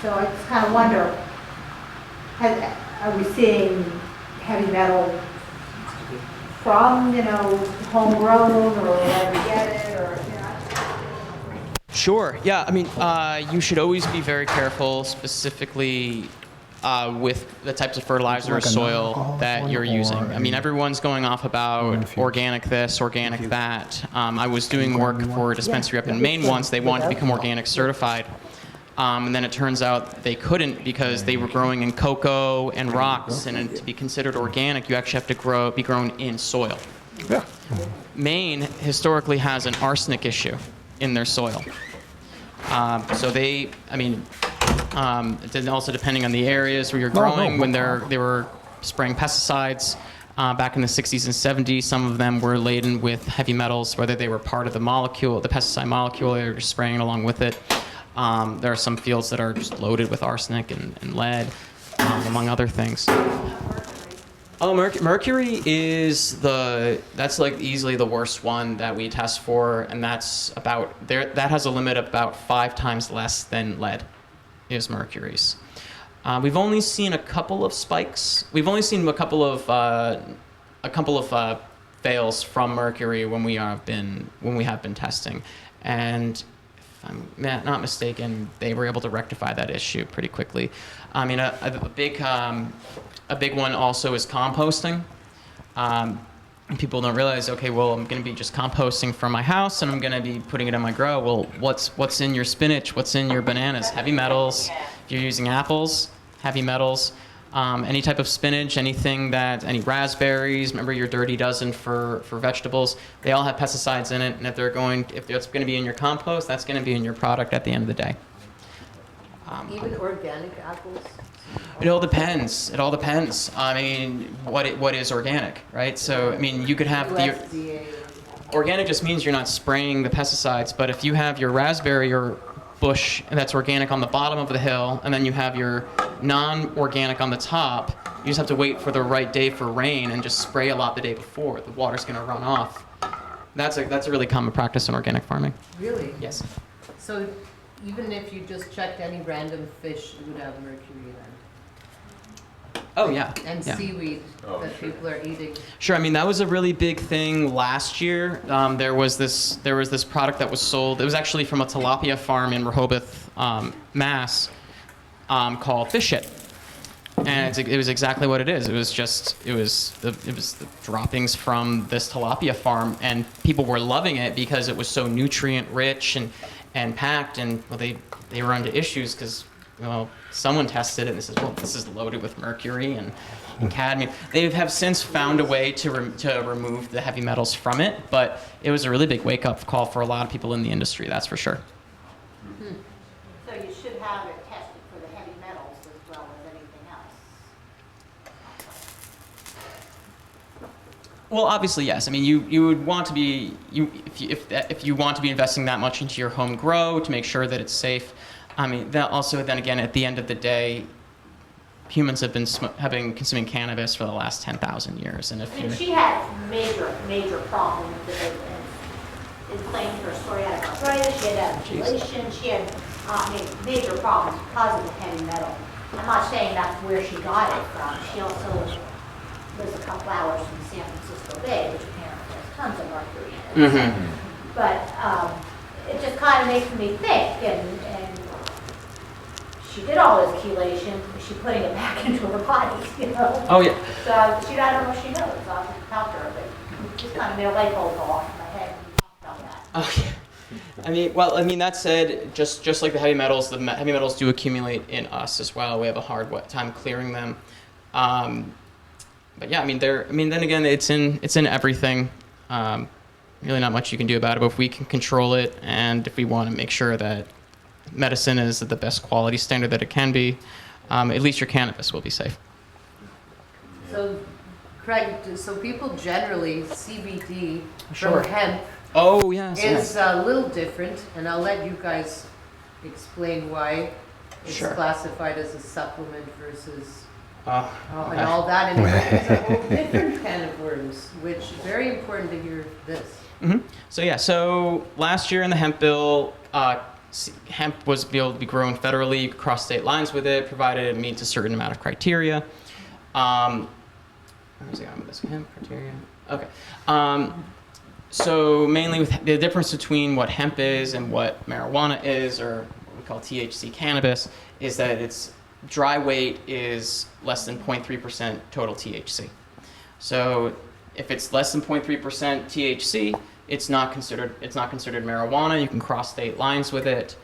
so I just kind of wonder, are we seeing heavy metal from, homegrown, or where we get it, or, Sure. Yeah. I mean, you should always be very careful, specifically with the types of fertilizer or soil that you're using. I mean, everyone's going off about organic this, organic that. I was doing work for a dispensary up in Maine once. They wanted to become organic certified. And then it turns out they couldn't because they were growing in cocoa and rocks, and to be considered organic, you actually have to be grown in soil. Yeah. Maine historically has an arsenic issue in their soil. So they, also depending on the areas where you're growing, when they were spraying pesticides back in the 60s and 70s, some of them were laden with heavy metals, whether they were part of the molecule, the pesticide molecule, or just spraying it along with it. There are some fields that are just loaded with arsenic and lead, among other things. Oh, mercury is that's like easily the worst one that we test for, and that's that has a limit of about 5 times less than lead is mercury's. We've only seen a couple of spikes. We've only seen a couple of fails from mercury when we have been testing, and if I'm not mistaken, they were able to rectify that issue pretty quickly. I mean, a big one also is composting. People don't realize, okay, well, I'm going to be just composting from my house, and I'm going to be putting it in my grow. Well, what's in your spinach? What's in your bananas? Heavy metals. If you're using apples, heavy metals. Any type of spinach, any raspberries. Remember your dirty dozen for vegetables. They all have pesticides in it, and if it's going to be in your compost, that's going to be in your product at the end of the day. Even organic apples? It all depends. I mean, what is organic, right? So, I mean, you could have organic just means you're not spraying the pesticides, but if you have your raspberry or bush that's organic on the bottom of the hill, and then you have your non-organic on the top, you just have to wait for the right day for rain and just spray a lot the day before. The water's going to run off. That's a really common practice in organic farming. Really? Yes. So even if you just checked any random fish, it would have mercury in it. Oh yeah. And yeah. seaweed that people are eating. Sure. I mean, that was a really big thing last year. There was this product that was sold. It was actually from a tilapia farm in Rehoboth, Mass, called fish shit. And it was exactly what it is. It was the droppings from this tilapia farm, and people were loving it because it was so nutrient rich and packed. And well, they were into issues because, well, someone tested it and says, well, this is loaded with mercury and cadmium. They have since found a way to remove the heavy metals from it, but it was a really big wake-up call for a lot of people in the industry, that's for sure. So you should have it tested for the heavy metals as well as anything else. Well, obviously, yes. I mean, you would want to be if you want to be investing that much into your home grow to make sure that it's safe. I mean, that also, then again, at the end of the day, humans have been consuming cannabis for the last 10,000 years, and she had major problems with it, and inflamed her psoriatic arthritis. She had ampulation. She had major problems because of the heavy metal. I'm not saying that's where she got it from. She also lives a couple hours from San Francisco Bay, which apparently has tons of mercury in it. Mm-hmm. But it just kind of makes me think, and she did all this chelation. Is she putting it back into her body? You know? Oh yeah. So I don't know if she knows. I'll have to talk to her, but it just kind of made a light bulb go off in my head when you talked about that. Oh yeah. That said, just like the heavy metals do accumulate in us as well. We have a hard time clearing them. But yeah, then again, it's in everything. Really not much you can do about it, but if we can control it, and if we want to make sure that medicine is at the best quality standard that it can be, at least your cannabis will be safe. So, Craig, so people generally, CBD Sure. from hemp Oh, yes. is a little different, and I'll let you guys explain why it's Sure. classified as a supplement versus Uh, and all that, and it's a whole different can of worms, which is very important to hear this. Mm-hmm. So last year in the hemp bill, hemp was able to be grown federally. You could cross state lines with it, provided it meets a certain amount of criteria. Where's it going with this? Hemp criteria. Okay. So mainly with the difference between what hemp is and what marijuana is, or what we call THC cannabis, is that its dry weight is less than 0.3% total THC. So if it's less than 0.3% THC, it's not considered marijuana. You can cross state lines with it.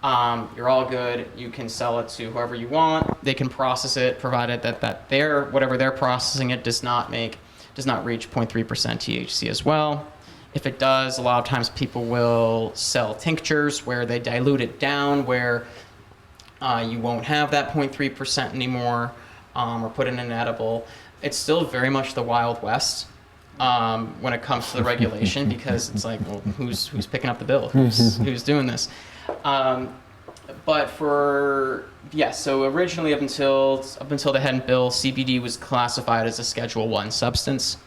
You're all good. You can sell it to whoever you want. They can process it, provided that their whatever they're processing it does not reach 0.3% THC as well. If it does, a lot of times people will sell tinctures where they dilute it down, where you won't have that 0.3% anymore, or put in an edible. It's still very much the Wild West when it comes to the regulation, because it's like, well, who's picking up the bill? Who's doing this? But so originally up until the Head Bill, CBD was classified as a Schedule I substance.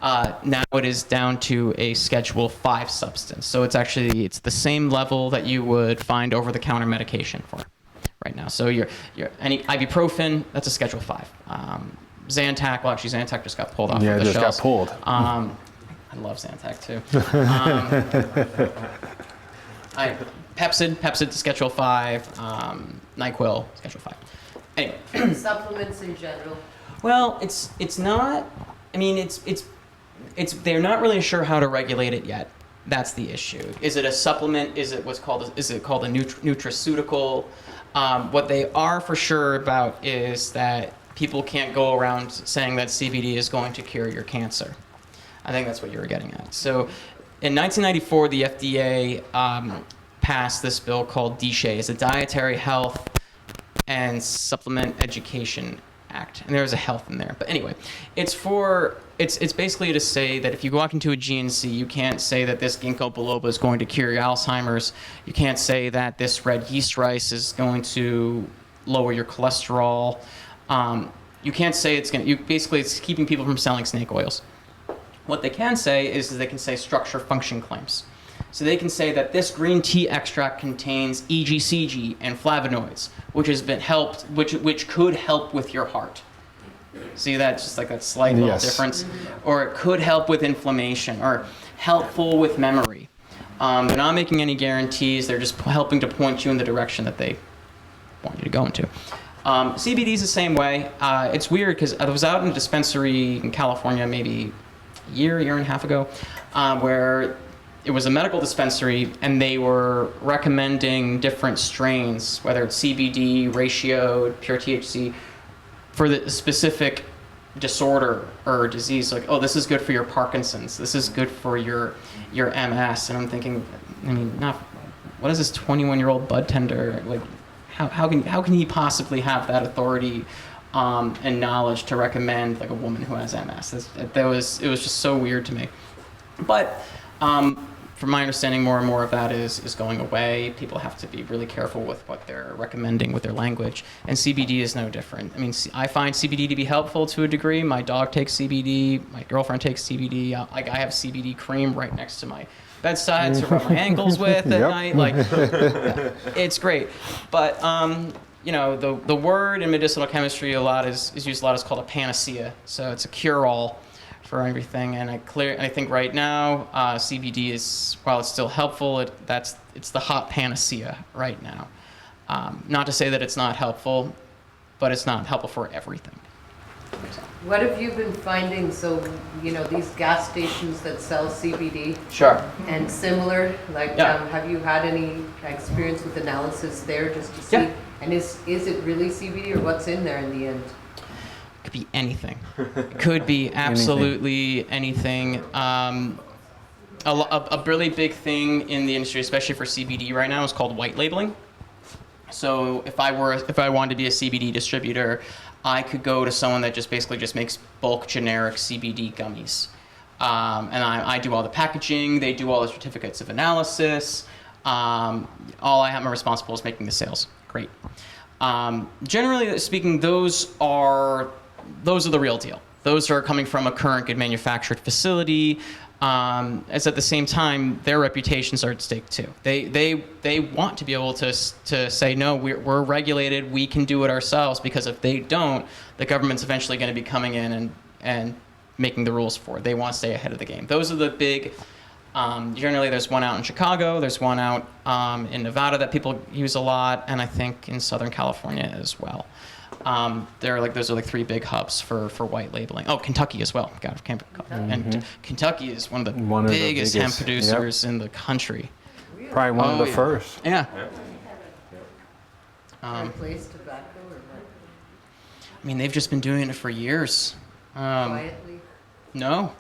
Now it is down to a Schedule V substance. So it's the same level that you would find over-the-counter medication for right now. So any ibuprofen, that's a Schedule V. Zantac, well, actually Zantac just got pulled off of the shelves. Yeah, just got pulled. I love Zantac too. Pepsid, Schedule 5, NyQuil, Schedule 5. Anyway. Supplements in general. Well, it's not. I mean, it's. They're not really sure how to regulate it yet. That's the issue. Is it a supplement? Is it called a nutraceutical? What they are for sure about is that people can't go around saying that CBD is going to cure your cancer. I think that's what you were getting at. So, in 1994, the FDA passed this bill called DSHEA. It's a Dietary Health and Supplement Education Act, and there's a health in there. But anyway, it's basically to say that if you walk into a GNC, you can't say that this ginkgo biloba is going to cure your Alzheimer's. You can't say that this red yeast rice is going to lower your cholesterol. You can't say it's keeping people from selling snake oils. What they can say is they can say structure function claims. So they can say that this green tea extract contains EGCG and flavonoids, which could help with your heart. See that? Just like that slight little difference. Or it could help with inflammation, or helpful with memory. They're not making any guarantees. They're just helping to point you in the direction that they want you to go into. CBD is the same way. It's weird because I was out in a dispensary in California maybe a year and a half ago, where it was a medical dispensary, and they were recommending different strains, whether it's CBD, ratioed, pure THC, for the specific disorder or disease. Like, oh, this is good for your Parkinson's. This is good for your MS. And I'm thinking, what is this 21-year-old bud tender? Like, how can he possibly have that authority and knowledge to recommend like a woman who has MS? It was just so weird to me. But from my understanding, more and more of that is going away. People have to be really careful with what they're recommending with their language, and CBD is no different. I mean, I find CBD to be helpful to a degree. My dog takes CBD. My girlfriend takes CBD. I have CBD cream right next to my bedside to rub my ankles with at night. Like, it's great. But the word in medicinal chemistry is used a lot as called a panacea. So it's a cure-all for everything, and I think right now CBD is, while it's still helpful, it's the hot panacea right now. Not to say that it's not helpful, but it's not helpful for everything. What have you been finding? So these gas stations that sell CBD. Sure. And similar, have you had any experience with analysis there just to see? Yeah. And is it really CBD, or what's in there in the end? Could be anything. It could be absolutely anything. A really big thing in the industry, especially for CBD right now, is called white labeling. So if I wanted to be a CBD distributor, I could go to someone that just makes bulk generic CBD gummies, and I do all the packaging. They do all the certificates of analysis. I'm responsible is making the sales. Great. Generally speaking, those are the real deal. Those are coming from a current good manufactured facility. As at the same time, their reputations are at stake too. They want to be able to say, no, we're regulated, we can do it ourselves, because if they don't, the government's eventually going to be coming in and making the rules for it. They want to stay ahead of the game. Those are the big, generally there's one out in Chicago, there's one out in Nevada that people use a lot, and I think in Southern California as well. Those are three big hubs for white labeling. Oh, Kentucky as well. And Kentucky is one of the biggest hemp producers in the country. Probably one of the first. Yeah. Replace tobacco or what? I mean, they've just been doing it for years. Quietly? No,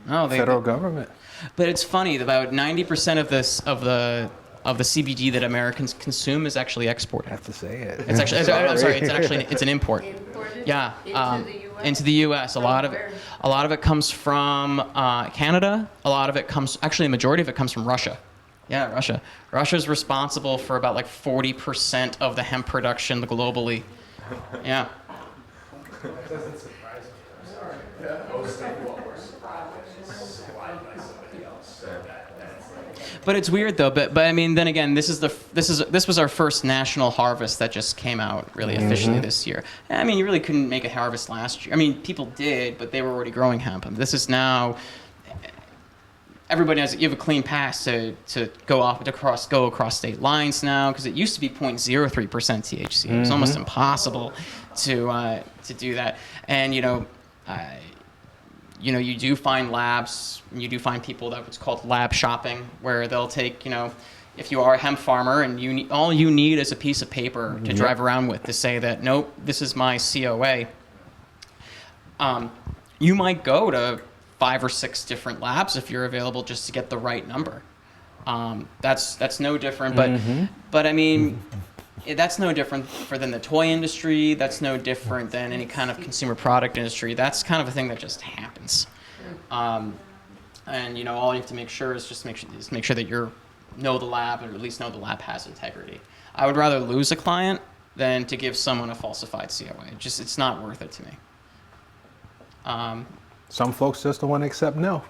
Federal government. But it's funny. About 90% of this of the CBD that Americans consume is actually I exported. have to say it. It's actually. I'm sorry. It's an import. Imported? Yeah. Into the US? Into the U.S. A lot of it comes from Canada. A lot of it comes. Actually, a majority of it comes from Russia. Yeah, Russia. Russia's responsible for about like 40% of the hemp production globally. Yeah. Doesn't surprise me. But it's weird though. But I mean, then again, this was our first national harvest that just came out really officially this year. I mean, you really couldn't make a harvest last year. I mean, people did, but they were already growing hemp. And this is now. Everybody you have a clean pass to go across state lines now, because it used to be 0.03% THC. It was almost impossible to do that. And you do find labs, you do find people that what's called lab shopping, where they'll take, if you are a hemp farmer and all you need is a piece of paper to drive around with to say that, nope, this is my COA. You might go to 5 or 6 different labs if you're available just to get the right number. That's no different, but I mean, that's no different than the toy industry. That's no different than any kind of consumer product industry. That's kind of a thing that just happens. And all you have to make sure is just make sure that you know the lab, or at least know the lab has integrity. I would rather lose a client than to give someone a falsified COA. It's not worth it to me. Some folks just don't want to accept no.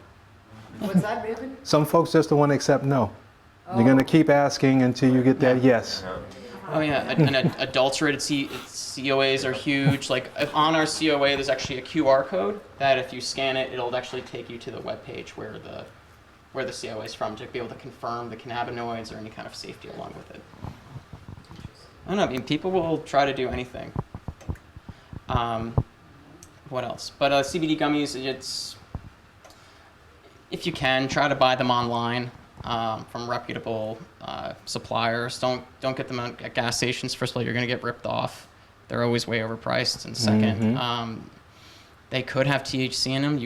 What's that, Raven? Some folks just don't want to accept no. You're going to keep asking until you get that yes. Oh yeah, and adulterated COAs are huge. Like on our COA, there's actually a QR code that if you scan it, it'll actually take you to the web page where the COA is from to be able to confirm the cannabinoids or any kind of safety along with it. I don't know. I mean, people will try to do anything. What else? But CBD gummies, if you can, try to buy them online from reputable suppliers. Don't get them at gas stations. First of all, you're going to get ripped off. They're always way overpriced. And second, they could have THC in them.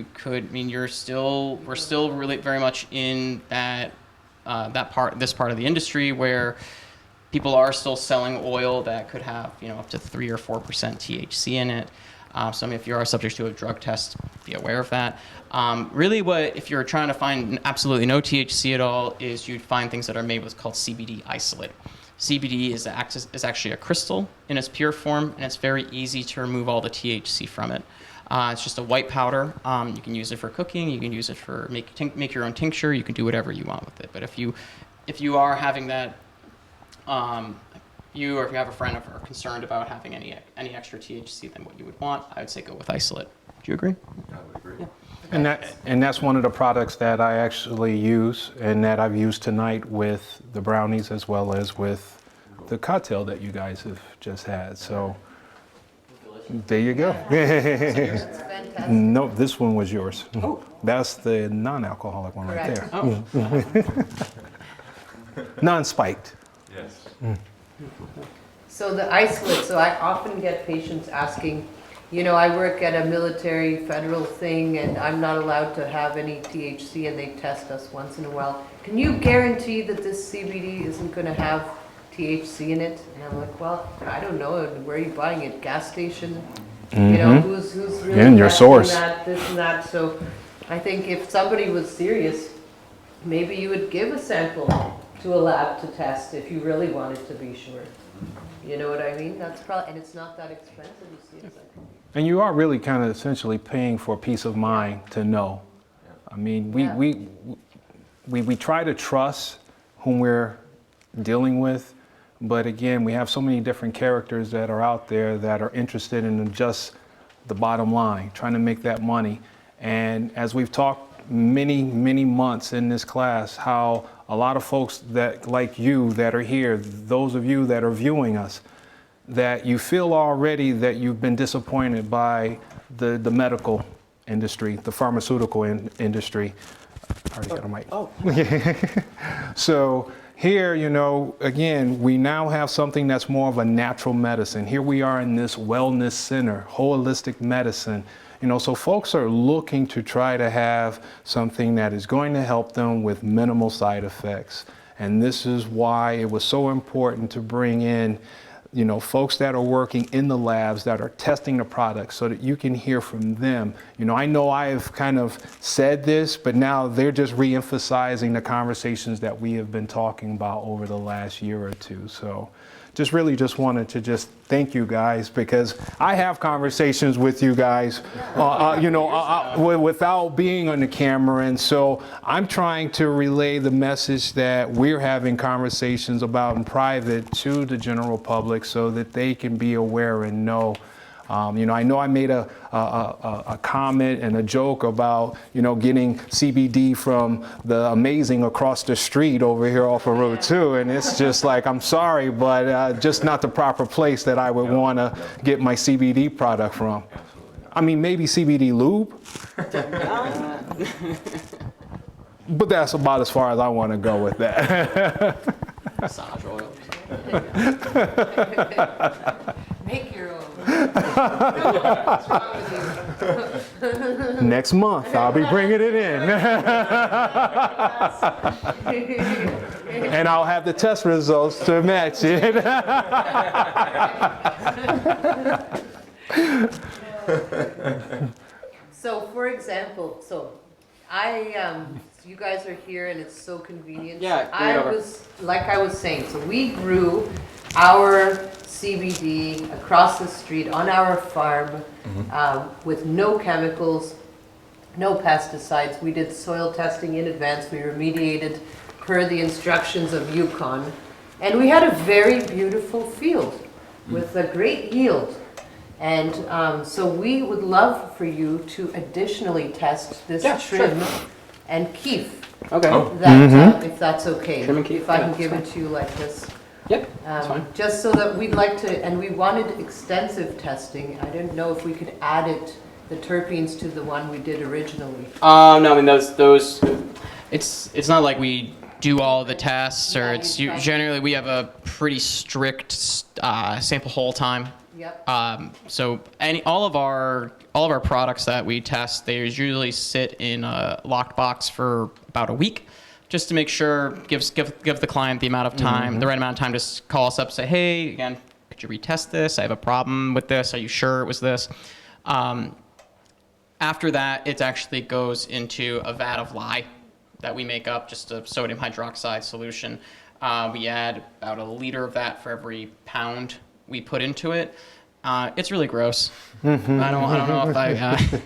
We're still really very much in this part of the industry where people are still selling oil that could have up to 3 or 4% THC in it. So if you are subject to a drug test, be aware of that. Really, if you're trying to find absolutely no THC at all, is you'd find things that are made with called CBD isolate. CBD is actually a crystal in its pure form, and it's very easy to remove all the THC from it. It's just a white powder. You can use it for cooking. You can use it for make your own tincture. You can do whatever you want with it. But if you are having that, or if you have a friend or are concerned about having any extra THC than what you would want, I would say go with isolate. Do you agree? I would agree. Yeah. And that's one of the products that I actually use and that I've used tonight with the brownies as well as with the cocktail that you guys have just had. So there you go. It's fantastic. No, this one was yours. Oh. That's the non-alcoholic one right there. Oh. Non-spiked. Yes. So the isolate, so I often get patients asking, I work at a military federal thing and I'm not allowed to have any THC and they test us once in a while. Can you guarantee that this CBD isn't going to have THC in it? And I'm like, well, I don't know. Where are you buying it? Gas station? Who's really and your source. That, this and that. So I think if somebody was serious, maybe you would give a sample to a lab to test if you really wanted to be sure. You know what I mean? That's probably, and it's not that expensive. You see, it's like, And you are really kind of essentially paying for peace of mind to know. I mean, we try to trust whom we're dealing with, but again, we have so many different characters that are out there that are interested in just the bottom line, trying to make that money. And as we've talked many, many months in this class, how a lot of folks that like you that are here, those of you that are viewing us, that you feel already that you've been disappointed by the medical industry, the pharmaceutical industry. I already got a mic. oh. So here, you know, again, we now have something that's more of a natural medicine. Here we are in this wellness center, holistic medicine. You know, so folks are looking to try to have something that is going to help them with minimal side effects. And this is why it was so important to bring in, you know, folks that are working in the labs that are testing the products so that you can hear from them. You know I've kind of said this, but now they're just re-emphasizing the conversations that we have been talking about over the last year or two. So just really just wanted to just thank you guys, because I have conversations with you guys, without being on the camera. And so I'm trying to relay the message that we're having conversations about in private to the general public so that they can be aware and know. I know I made a comment and a joke about, getting CBD from the Amazing across the street over here off of Road 2. And it's just like, I'm sorry, but just not the proper place that I would want to get my CBD product from. I mean, maybe CBD lube. But that's about as far as I want to go with that. Massage oil. Make your own. What's wrong with you? Next month, I'll be bringing it in. And I'll have the test results to match it. So, for example, you guys are here and it's so convenient. Yeah, I was saying, so we grew our CBD across the street on our farm with no chemicals, no pesticides. We did soil testing in advance. We remediated per the instructions of Yukon. And we had a very beautiful field with a great yield. And so we would love for you to additionally test this trim and keef. Okay. If that's okay. Trim and keef, if I can yeah, give that's it to you like this. Yep, that's fine. Just so that we'd like to, and we wanted extensive testing. I didn't know if we could add the terpenes to the one we did originally. No, I mean those. It's not like we do all the tests, or generally we have a pretty strict sample hold time. Yep. So all of our products that we test, they usually sit in a locked box for about a week, just to make sure give the client the amount of time, the right amount of time to call us up, say, hey, again, could you retest this? I have a problem with this. Are you sure it was this? After that, it actually goes into a vat of lye that we make up, just a sodium hydroxide solution. We add about 1 liter of that for every pound we put into it. It's really gross. I don't know if I.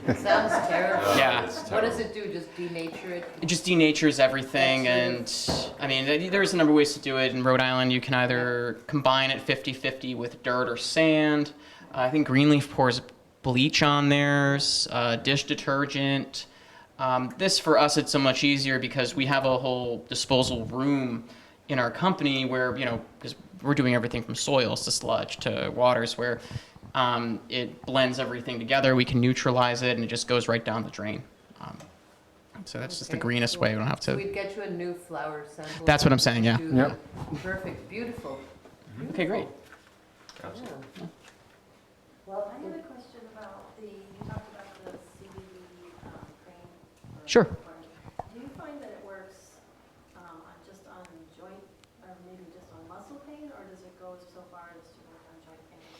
It sounds terrible. Yeah. What does it do? Just denature it? It just denatures everything, and I mean, there's a number of ways to do it. In Rhode Island, you can either combine it 50-50 with dirt or sand. I think Greenleaf pours bleach on theirs, dish detergent. This for us, it's so much easier because we have a whole disposal room in our company where, because we're doing everything from soils to sludge to waters, where it blends everything together. We can neutralize it, and it just goes right down the drain. So that's just the greenest way. We don't have to. So we'd get you a new flower sample. That's what I'm saying, yeah. Yep. Perfect. Beautiful. Okay, great. Yeah. Well, I have a question about you talked about the CBD cream. Sure. Do you find that it works just on joint, or maybe just on muscle pain, or does it go so far as to work on joint pain as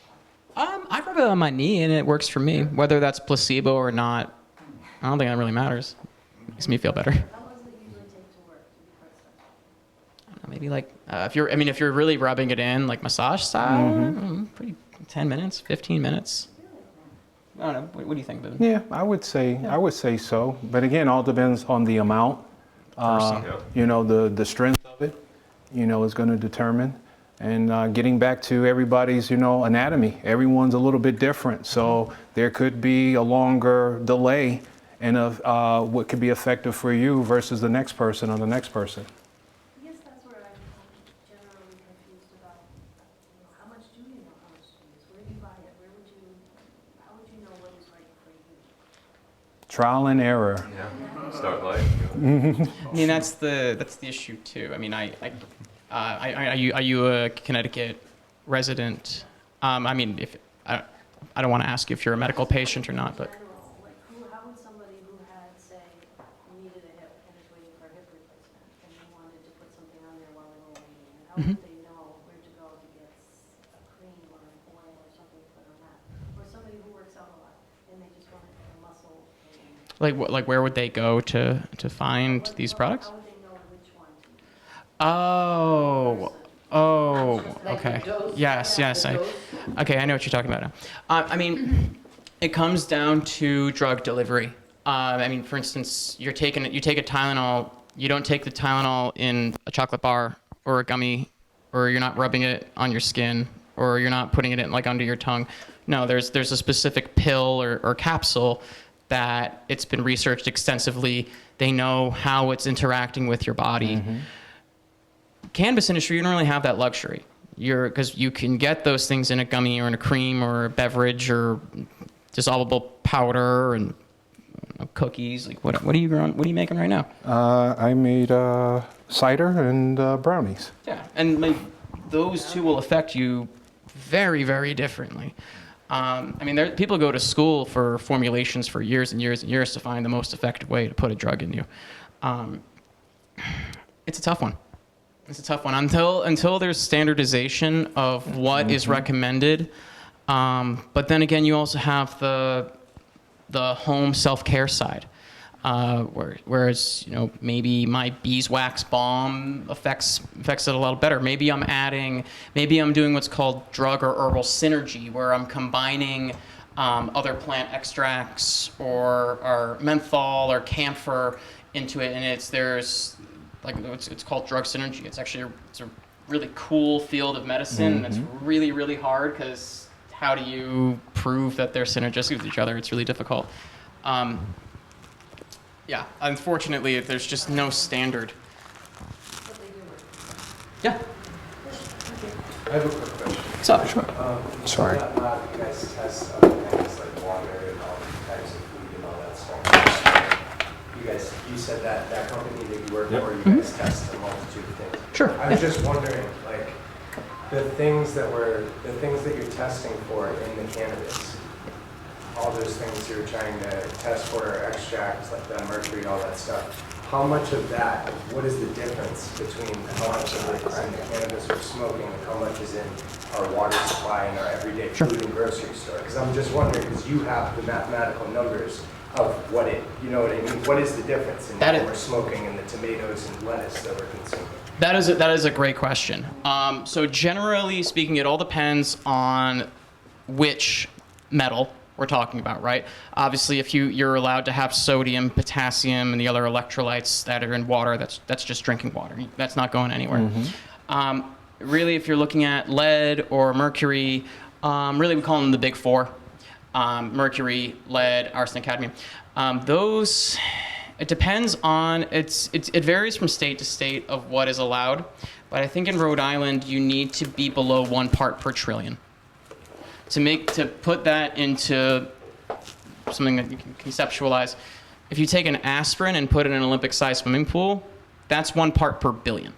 well? I rub it on my knee, and it works for me. Whether that's placebo or not, I don't think that really matters. Makes me feel better. How long does it usually take to work, to be quite simple? Maybe like if you're really rubbing it in like massage style, pretty 10 minutes, 15 minutes. I don't know. What do you think, Ben? Yeah, I would say so. But again, all depends on the amount. The strength of it, is going to determine. And getting back to everybody's, anatomy, everyone's a little bit different. So there could be a longer delay in what could be effective for you versus the next person or the next person. I guess that's where I'm generally confused about, how much do you know how much to use? Where do you buy it? How would you know what is right for you? Trial and error. Yeah. Start light. I mean, that's the issue too. I mean, Are you a Connecticut resident? I mean, if I don't want to ask you if you're a medical patient or not, but. General, like how would somebody who had, say, needed a hip and is waiting for a hip replacement, and they wanted to put something on there while they were waiting, and how would they know where to go to get a cream or an oil or something to put on that? Or somebody who works out a lot, and they just want to get a muscle pain. Like where would they go to find these products? How would they know which one to use? Okay. Like the dose? Yes. Okay, I know what you're talking about now. I mean, it comes down to drug delivery. I mean, for instance, you take a Tylenol. You don't take the Tylenol in a chocolate bar or a gummy, or you're not rubbing it on your skin, or you're not putting it in like under your tongue. No, there's a specific pill or capsule that it's been researched extensively. They know how it's interacting with your body. Cannabis industry, you don't really have that luxury. Because you can get those things in a gummy or in a cream or a beverage or dissolvable powder and cookies. Like what are you growing? What are you making right now? I made cider and brownies. Yeah, and like those two will affect you very, very differently. I mean, people go to school for formulations for years and years and years to find the most effective way to put a drug in you. It's a tough one. It's a tough one until there's standardization of what is recommended. But then again, you also have the home self-care side, whereas maybe my beeswax balm affects it a little better. Maybe I'm doing what's called drug or herbal synergy, where I'm combining other plant extracts or menthol or camphor into it, and it's called drug synergy. It's actually it's a really cool field of medicine, and it's really, really hard because how do you prove that they're synergistic with each other? It's really difficult. Yeah, unfortunately, there's just no standard. Yeah. I have a quick question. What's up? Sure. Sorry. You guys test other things like water and all types of food and all that stuff. You said that company that you work for, you guys test a multitude of things. Sure. I was just wondering, like, the things that you're testing for in the cannabis, all those things you're trying to test for, extracts like the mercury, all that stuff. How much of that, what is the difference between how much of it is in the cannabis we're smoking and how much is in our water supply and our everyday food and grocery store? Because I'm just wondering, because you have the mathematical numbers of what it, you know what I mean? What is the difference in what we're smoking and the tomatoes and lettuce that we're consuming? That is a great question. So generally speaking, it all depends on which metal we're talking about, right? Obviously, if you're allowed to have sodium, potassium, and the other electrolytes that are in water, that's just drinking water. That's not going anywhere. Really, if you're looking at lead or mercury, really we call them the big four. Mercury, lead, arsenic, cadmium. Those, it depends on, it varies from state to state of what is allowed, but I think in Rhode Island you need to be below 1 part per trillion. To put that into something that you can conceptualize, if you take an aspirin and put it in an Olympic-sized swimming pool, that's 1 part per billion.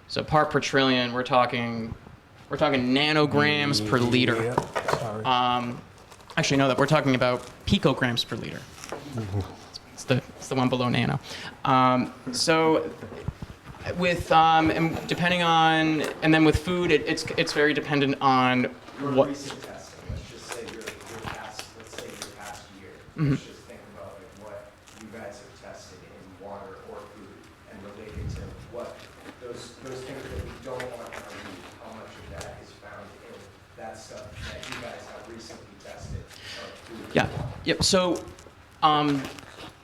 So part per trillion, we're talking nanograms per liter. Actually, no, that we're talking about picograms per liter. It's the one below nano. So with and depending on, and then with food, it's very dependent on what. Recent testing, let's just say your past year. Let's just think about like what you guys have tested in water or food and related to what those things that we don't want in our food, how much of that is found in that stuff that you guys have recently tested of food. Yeah. Yep. So,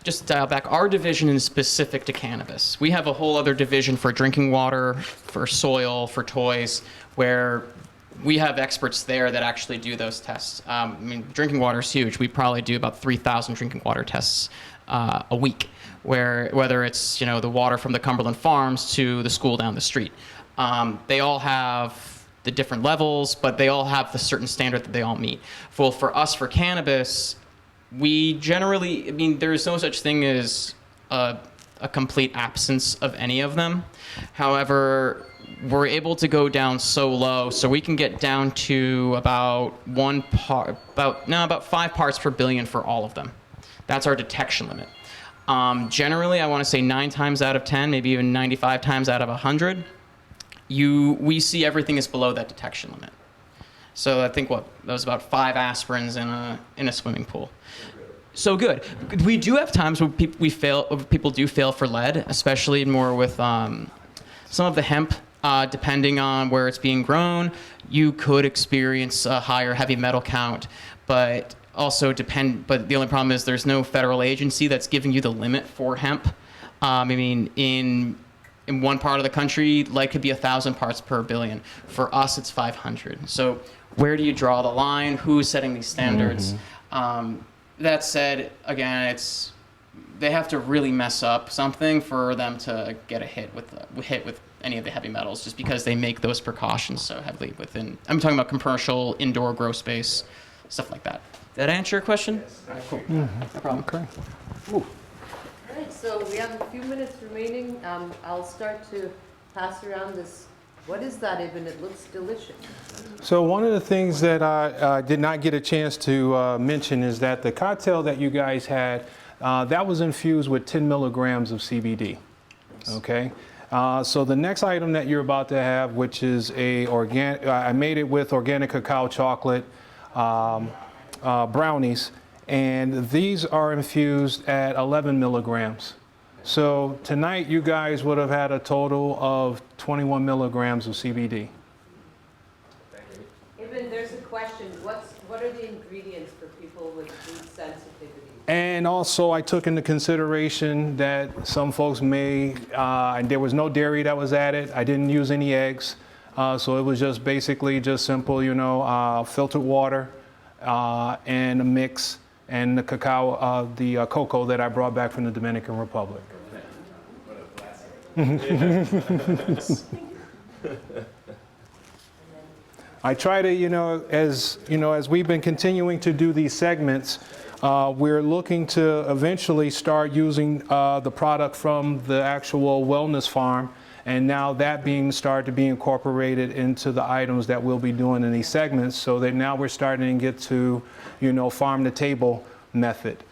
just to dial back, our division is specific to cannabis. We have a whole other division for drinking water, for soil, for toys, where we have experts there that actually do those tests. I mean, drinking water is huge. We probably do about 3,000 drinking water tests a week, whether it's the water from the Cumberland Farms to the school down the street. They all have the different levels, but they all have the certain standard that they all meet. Well, for us, for cannabis, we generally, there's no such thing as a a complete absence of any of them. However, we're able to go down so low, so we can get down to about 5 parts per billion for all of them. That's our detection limit. Generally, I want to say 9 times out of 10, maybe even 95 times out of 100, we see everything is below that detection limit. So I think that was about 5 aspirins in a swimming pool. So good. We do have times where people do fail for lead, especially more with some of the hemp. Depending on where it's being grown, you could experience a higher heavy metal count, but the only problem is there's no federal agency that's giving you the limit for hemp. I mean, in one part of the country, lead could be 1,000 parts per billion. For us, it's 500. So where do you draw the line? Who's setting these standards? That said, again, they have to really mess up something for them to get a hit with any of the heavy metals, just because they make those precautions so heavily within. I'm talking about commercial, indoor grow space, stuff like that. Did that answer your question? Yes. All right, cool. No problem. Okay. All right, so we have a few minutes remaining. I'll start to pass around this. What is that, Ibn? It looks delicious. So one of the things that I did not get a chance to mention is that the cocktail that you guys had, that was infused with 10 milligrams of CBD. Okay. So the next item that you're about to have, which is I made it with organic cacao chocolate brownies, and these are infused at 11 milligrams. So tonight you guys would have had a total of 21 milligrams of CBD. Ibn, there's a question. What are the ingredients for people with food sensitivity? And also I took into consideration that some folks there was no dairy that was added. I didn't use any eggs. So it was just basically just simple, filtered water and a mix, and the cacao, the cocoa that I brought back from the Dominican Republic. What a blessing. I try to, as we've been continuing to do these segments, we're looking to eventually start using the product from the actual wellness farm, and now that started to be incorporated into the items that we'll be doing in these segments, so that now we're starting to get to, farm to table method.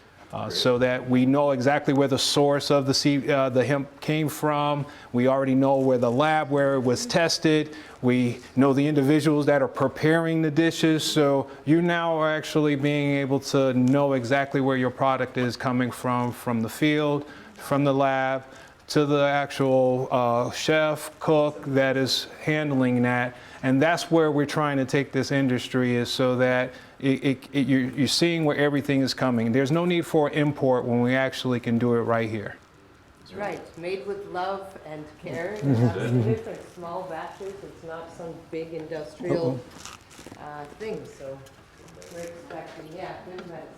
So that we know exactly where the source of the hemp came from. We already know where it was tested. We know the individuals that are preparing the dishes. So you now are actually being able to know exactly where your product is coming from the field, from the lab, to the actual chef, cook that is handling that. And that's where we're trying to take this industry, is so that you're seeing where everything is coming. There's no need for import when we actually can do it right here. That's right. Made with love and care. That's the difference. Small batches. It's not some big industrial thing. So we're expecting, good medicine.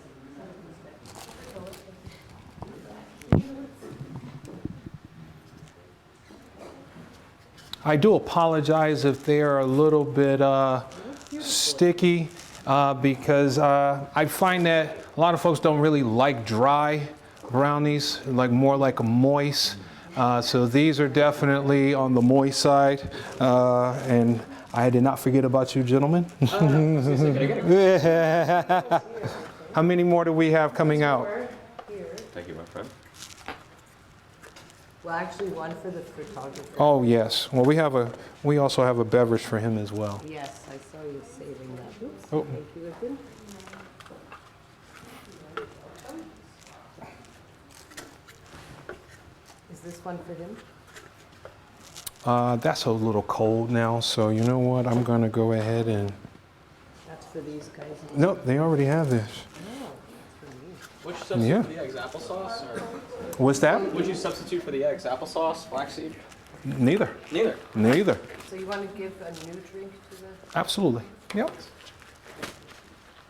I do apologize if they are a little bit sticky, because I find that a lot of folks don't really like dry brownies, more like a moist. So these are definitely on the moist side. And I did not forget about you, gentlemen. How many more do we have coming out? Thank you, my friend. Well, actually, one for the photographer. Oh yes. Well, we also have a beverage for him as well. Yes, I saw you saving that. Oops. Oh. Thank you, Ibn. Is this one for him? That's a little cold now, so you know what? I'm gonna go ahead and. That's for these guys. Nope, they already have this. Oh, that's for me. Would you substitute for the eggs applesauce? Or What's that? would you substitute for the eggs applesauce, flaxseed? Neither. Neither. Neither. So you want to give a new drink to the? Absolutely. Yep.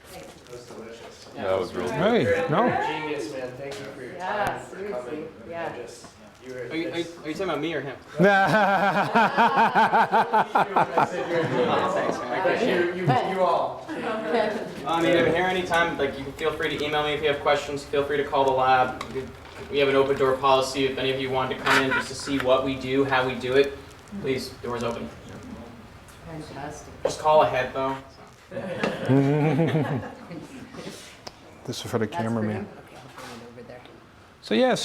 Thank you. That was delicious. Yeah, that was really good. Hey, no. You're a genius, man. Thank you for your Yeah, time. for seriously, coming. yeah. You were Are you talking about me or him? I said you're a genius. Thanks, man. I appreciate it. You all. I mean, if you're here anytime, you can feel free to email me if you have questions. Feel free to call the lab. You can We have an open door policy. If any of you wanted to come in just to see what we do, how we do it, please, doors open. Fantastic. Just call ahead though. This is for the That's for cameraman. him? Okay, I'll bring it over there. So yeah,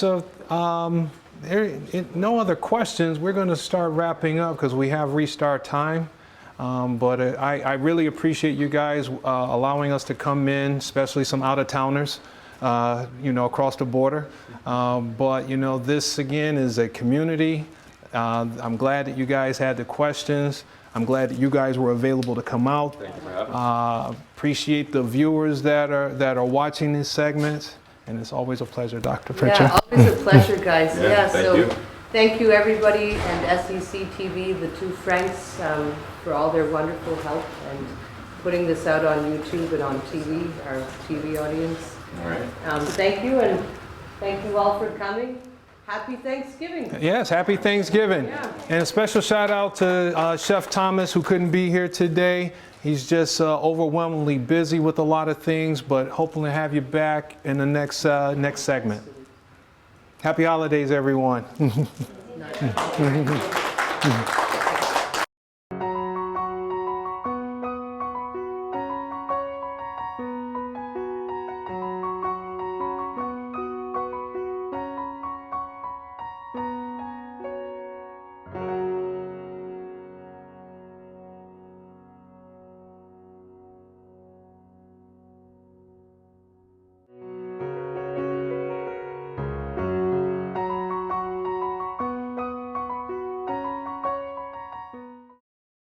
no other questions. We're going to start wrapping up because we have restart time. But I really appreciate you guys allowing us to come in, especially some out-of-towners, across the border. But this again is a community. I'm glad that you guys had the questions. I'm glad that you guys were available to come out. Thank you for having me. Appreciate the viewers that are watching this segment. And it's always a pleasure, Dr. Pecher. Yeah, always a pleasure, guys. Yeah, thank you. Thank you, everybody, and SEC TV, the two Franks, for all their wonderful help and putting this out on YouTube and on TV, our TV audience. All right. Thank you, and thank you all for coming. Happy Thanksgiving. Yes, happy Thanksgiving. Yeah. And a special shout out to Chef Thomas, who couldn't be here today. He's just overwhelmingly busy with a lot of things, but hoping to have you back in the next segment. Happy holidays, everyone.